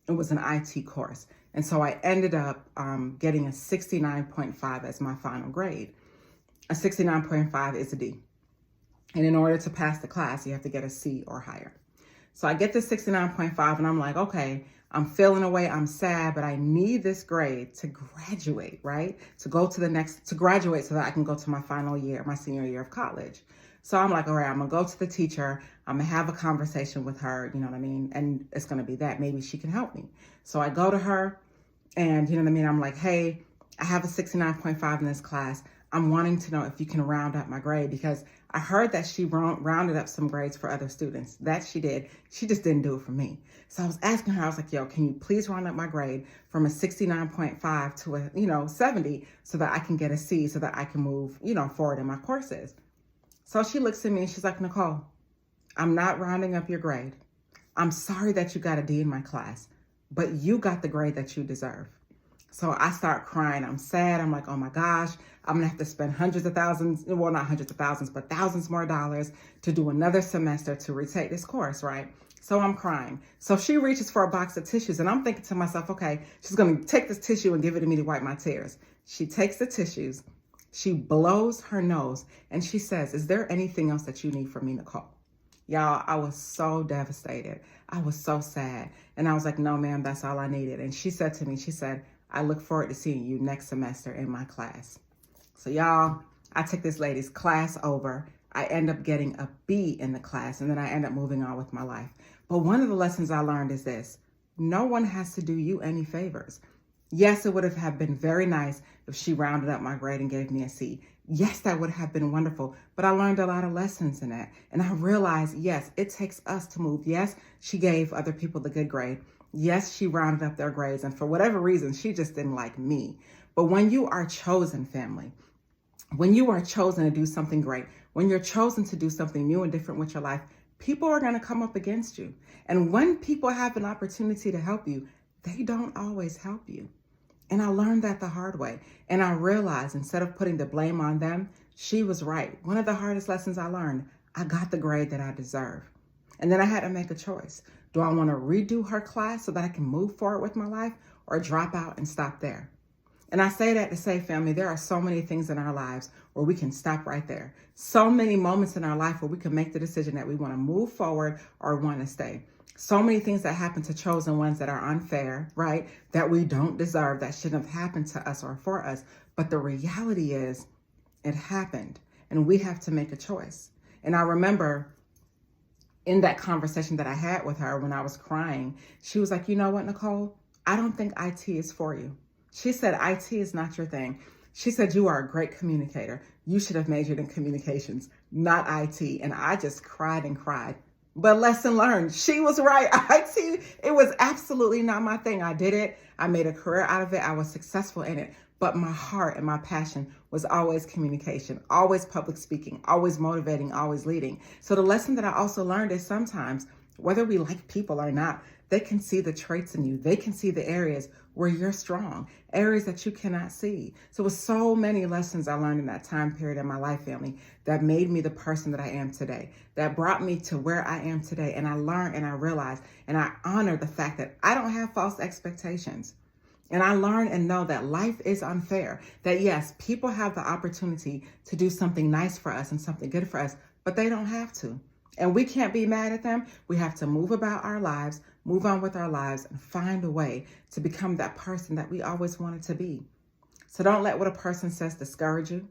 It was an IT course. And so I ended up getting a 69.5 as my final grade. A 69.5 is a D. And in order to pass the class, you have to get a C or higher. So I get this 69.5 and I'm like, okay, I'm feeling away. I'm sad, but I need this grade to graduate, right? To graduate so that I can go to my final year, my senior year of college. So I'm like, all right, I'm going to go to the teacher. I'm going to have a conversation with her. You know what I mean? And it's going to be that. Maybe she can help me. So I go to her and you know what I mean? I'm like, hey, I have a 69.5 in this class. I'm wanting to know if you can round up my grade because I heard that she rounded up some grades for other students. That she did. She just didn't do it for me. So I was asking her, I was like, yo, can you please round up my grade from a 69.5 to a, 70 so that I can get a C so that I can move, forward in my courses. So she looks at me and she's like, Nicole, I'm not rounding up your grade. I'm sorry that you got a D in my class, but you got the grade that you deserve. So I start crying. I'm sad. I'm like, oh my gosh, I'm gonna have to spend hundreds of thousands, well, not hundreds of thousands, but thousands more dollars to do another semester to retake this course, right? So I'm crying. So she reaches for a box of tissues and I'm thinking to myself, okay, she's gonna take this tissue and give it to me to wipe my tears. She takes the tissues, she blows her nose and she says, is there anything else that you need from me, Nicole? Y'all, I was so devastated. I was so sad. And I was like, no, ma'am, that's all I needed. And she said to me, she said, I look forward to seeing you next semester in my class. So y'all, I took this lady's class over. I end up getting a B in the class and then I end up moving on with my life. But one of the lessons I learned is this: no one has to do you any favors. Yes, it would have been very nice if she rounded up my grade and gave me a C. Yes, that would have been wonderful, but I learned a lot of lessons in that. And I realized, yes, it takes us to move. Yes, she gave other people the good grade. Yes, she rounded up their grades, and for whatever reason, she just didn't like me. But when you are chosen, family, when you are chosen to do something great, when you're chosen to do something new and different with your life, people are going to come up against you. And when people have an opportunity to help you, they don't always help you. And I learned that the hard way. And I realized instead of putting the blame on them, she was right. One of the hardest lessons I learned, I got the grade that I deserve. And then I had to make a choice. Do I want to redo her class so that I can move forward with my life or drop out and stop there? And I say that to say, family, there are so many things in our lives where we can stop right there. So many moments in our life where we can make the decision that we want to move forward or want to stay. So many things that happen to chosen ones that are unfair, right? That we don't deserve, that shouldn't have happened to us or for us. But the reality is it happened and we have to make a choice. And I remember in that conversation that I had with her when I was crying, she was like, you know what, Nicole? I don't think IT is for you. She said, IT is not your thing. She said, you are a great communicator. You should have majored in communications, not IT. And I just cried and cried. But lesson learned, she was right. IT, it was absolutely not my thing. I did it. I made a career out of it. I was successful in it. But my heart and my passion was always communication, always public speaking, always motivating, always leading. So the lesson that I also learned is sometimes, whether we like people or not, they can see the traits in you. They can see the areas where you're strong, areas that you cannot see. So with so many lessons I learned in that time period in my life, family, that made me the person that I am today, that brought me to where I am today. And I learned and I realized and I honor the fact that I don't have false expectations. And I learn and know that life is unfair, that yes, people have the opportunity to do something nice for us and something good for us, but they don't have to. And we can't be mad at them. We have to move about our lives, move on with our lives, and find a way to become that person that we always wanted to be. So don't let what a person says discourage you.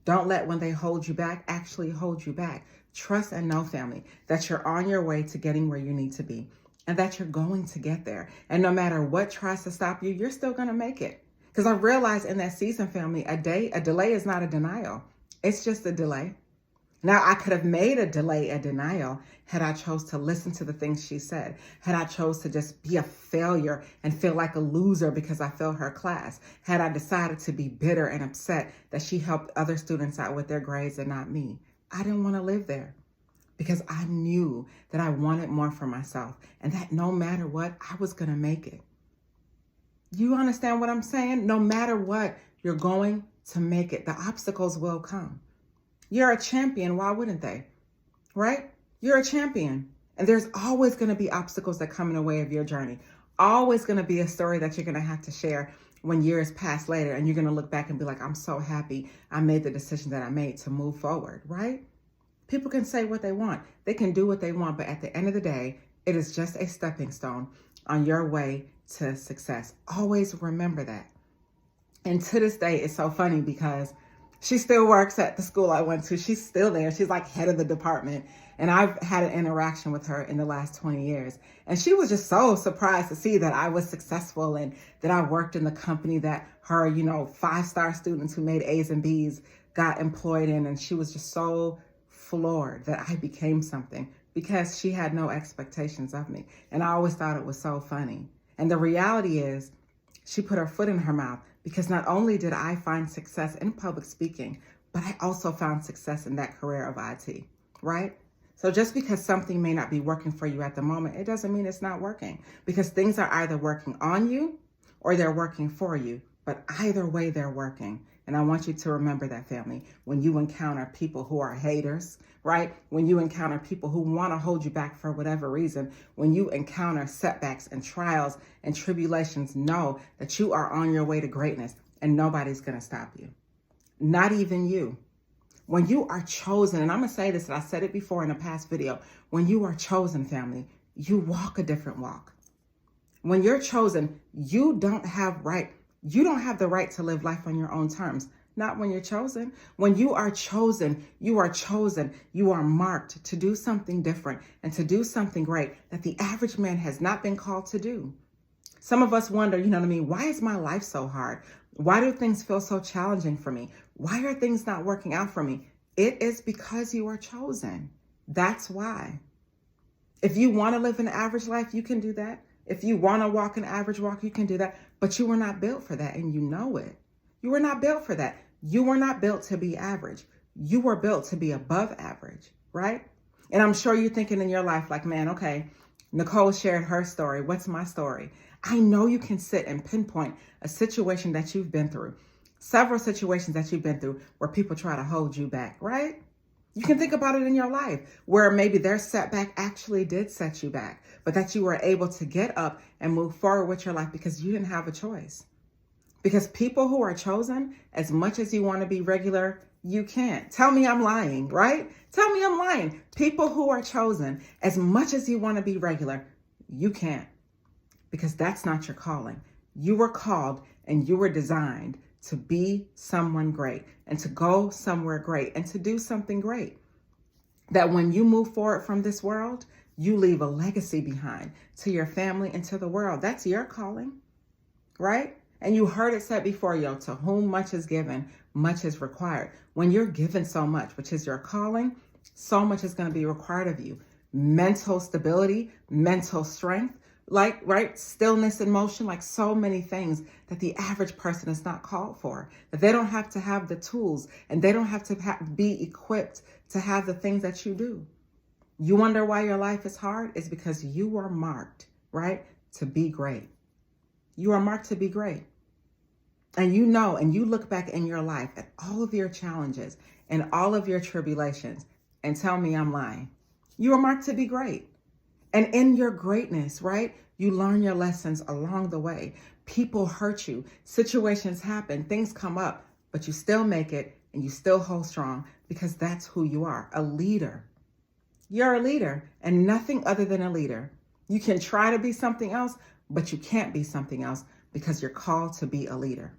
Don't let when they hold you back actually hold you back. Trust and know, family, that you're on your way to getting where you need to be and that you're going to get there. And no matter what tries to stop you, you're still going to make it. Because I realized in that season, family, a delay is not a denial. It's just a delay. Now, I could have made a delay a denial had I chose to listen to the things she said, had I chose to just be a failure and feel like a loser because I failed her class, had I decided to be bitter and upset that she helped other students out with their grades and not me. I didn't want to live there because I knew that I wanted more for myself and that no matter what, I was going to make it. You understand what I'm saying? No matter what, you're going to make it. The obstacles will come. You're a champion. Why wouldn't they? Right? You're a champion. And there's always going to be obstacles that come in the way of your journey. Always going to be a story that you're going to have to share when years pass later. And you're going to look back and be like, I'm so happy I made the decision that I made to move forward. Right? People can say what they want. They can do what they want. But at the end of the day, it is just a stepping stone on your way to success. Always remember that. And to this day, it's so funny because she still works at the school I went to. She's still there. She's like head of the department. And I've had an interaction with her in the last 20 years. And she was just so surprised to see that I was successful and that I worked in the company that her, 5-star students who made A's and B's got employed in. And she was just so floored that I became something because she had no expectations of me. And I always thought it was so funny. And the reality is she put her foot in her mouth. Because not only did I find success in public speaking, but I also found success in that career of IT, right? So just because something may not be working for you at the moment, it doesn't mean it's not working. Because things are either working on you or they're working for you. But either way, they're working. And I want you to remember that, family, when you encounter people who are haters, right? When you encounter people who want to hold you back for whatever reason, when you encounter setbacks and trials and tribulations, know that you are on your way to greatness and nobody's going to stop you. Not even you. When you are chosen, and I'm going to say this, and I said it before in a past video, when you are chosen, family, you walk a different walk. When you're chosen, you don't have the right to live life on your own terms. Not when you're chosen. When you are chosen, you are chosen. You are marked to do something different and to do something great that the average man has not been called to do. Some of us wonder, why is my life so hard? Why do things feel so challenging for me? Why are things not working out for me? It is because you are chosen. That's why. If you want to live an average life, you can do that. If you want to walk an average walk, you can do that. But you were not built for that, and you know it. You were not built for that. You were not built to be average. You were built to be above average, right? And I'm sure you're thinking in your life like, man, okay, Nicole shared her story. What's my story? I know you can sit and pinpoint a situation that you've been through, several situations that you've been through where people try to hold you back, right? You can think about it in your life where maybe their setback actually did set you back, but that you were able to get up and move forward with your life because you didn't have a choice. Because people who are chosen, as much as you want to be regular, you can't. Tell me I'm lying, right? Tell me I'm lying. People who are chosen, as much as you want to be regular, you can't. Because that's not your calling. You were called and you were designed to be someone great and to go somewhere great and to do something great. That when you move forward from this world, you leave a legacy behind to your family and to the world. That's your calling, right? And you heard it said before, to whom much is given, much is required. When you're given so much, which is your calling, so much is going to be required of you. Mental stability, mental strength, right? Stillness and motion, like so many things that the average person is not called for, that they don't have to have the tools and they don't have to be equipped to have the things that you do. You wonder why your life is hard? It's because you are marked, right? To be great. You are marked to be great. And and you look back in your life at all of your challenges and all of your tribulations and tell me I'm lying. You are marked to be great. And in your greatness, right, you learn your lessons along the way. People hurt you, situations happen, things come up, but you still make it and you still hold strong because that's who you are, a leader. You're a leader and nothing other than a leader. You can try to be something else, but you can't be something else because you're called to be a leader.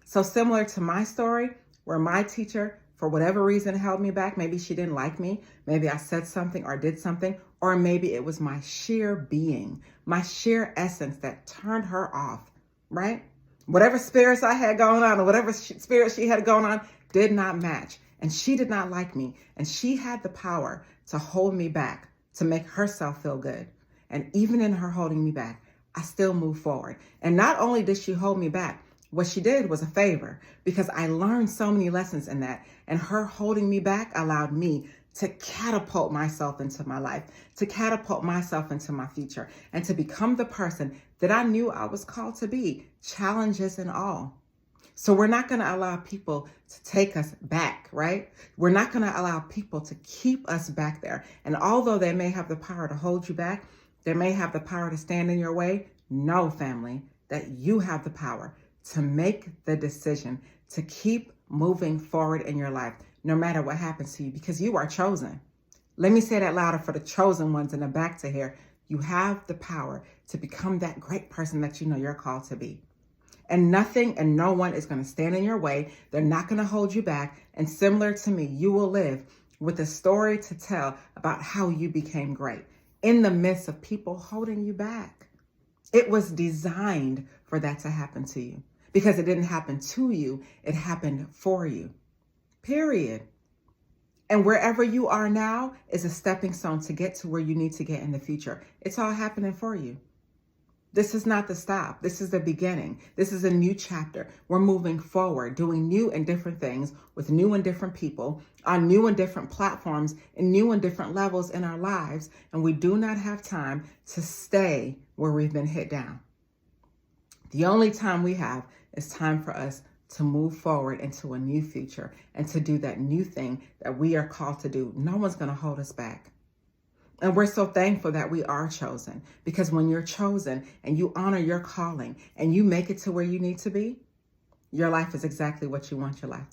So similar to my story, where my teacher, for whatever reason, held me back. Maybe she didn't like me. Maybe I said something or did something, or maybe it was my sheer being, my sheer essence that turned her off, right? Whatever spirits I had going on or whatever spirit she had going on did not match. And she did not like me. And she had the power to hold me back, to make herself feel good. And even in her holding me back, I still moved forward. And not only did she hold me back, what she did was a favor because I learned so many lessons in that. And her holding me back allowed me to catapult myself into my life, to catapult myself into my future, and to become the person that I knew I was called to be, challenges and all. So we're not going to allow people to take us back, right? We're not going to allow people to keep us back there. And although they may have the power to hold you back, they may have the power to stand in your way. Know, family, that you have the power to make the decision to keep moving forward in your life, no matter what happens to you, because you are chosen. Let me say that louder for the chosen ones in the back to hear. You have the power to become that great person that you know you're called to be. And nothing and no one is going to stand in your way. They're not going to hold you back. And similar to me, you will live with a story to tell about how you became great in the midst of people holding you back. It was designed for that to happen to you because it didn't happen to you. It happened for you, period. And wherever you are now is a stepping stone to get to where you need to get in the future. It's all happening for you. This is not the stop. This is the beginning. This is a new chapter. We're moving forward, doing new and different things with new and different people on new and different platforms and new and different levels in our lives. And we do not have time to stay where we've been hit down. The only time we have is time for us to move forward into a new future and to do that new thing that we are called to do. No one's going to hold us back. And we're so thankful that we are chosen, because when you're chosen and you honor your calling and you make it to where you need to be, your life is exactly what you want your life to be.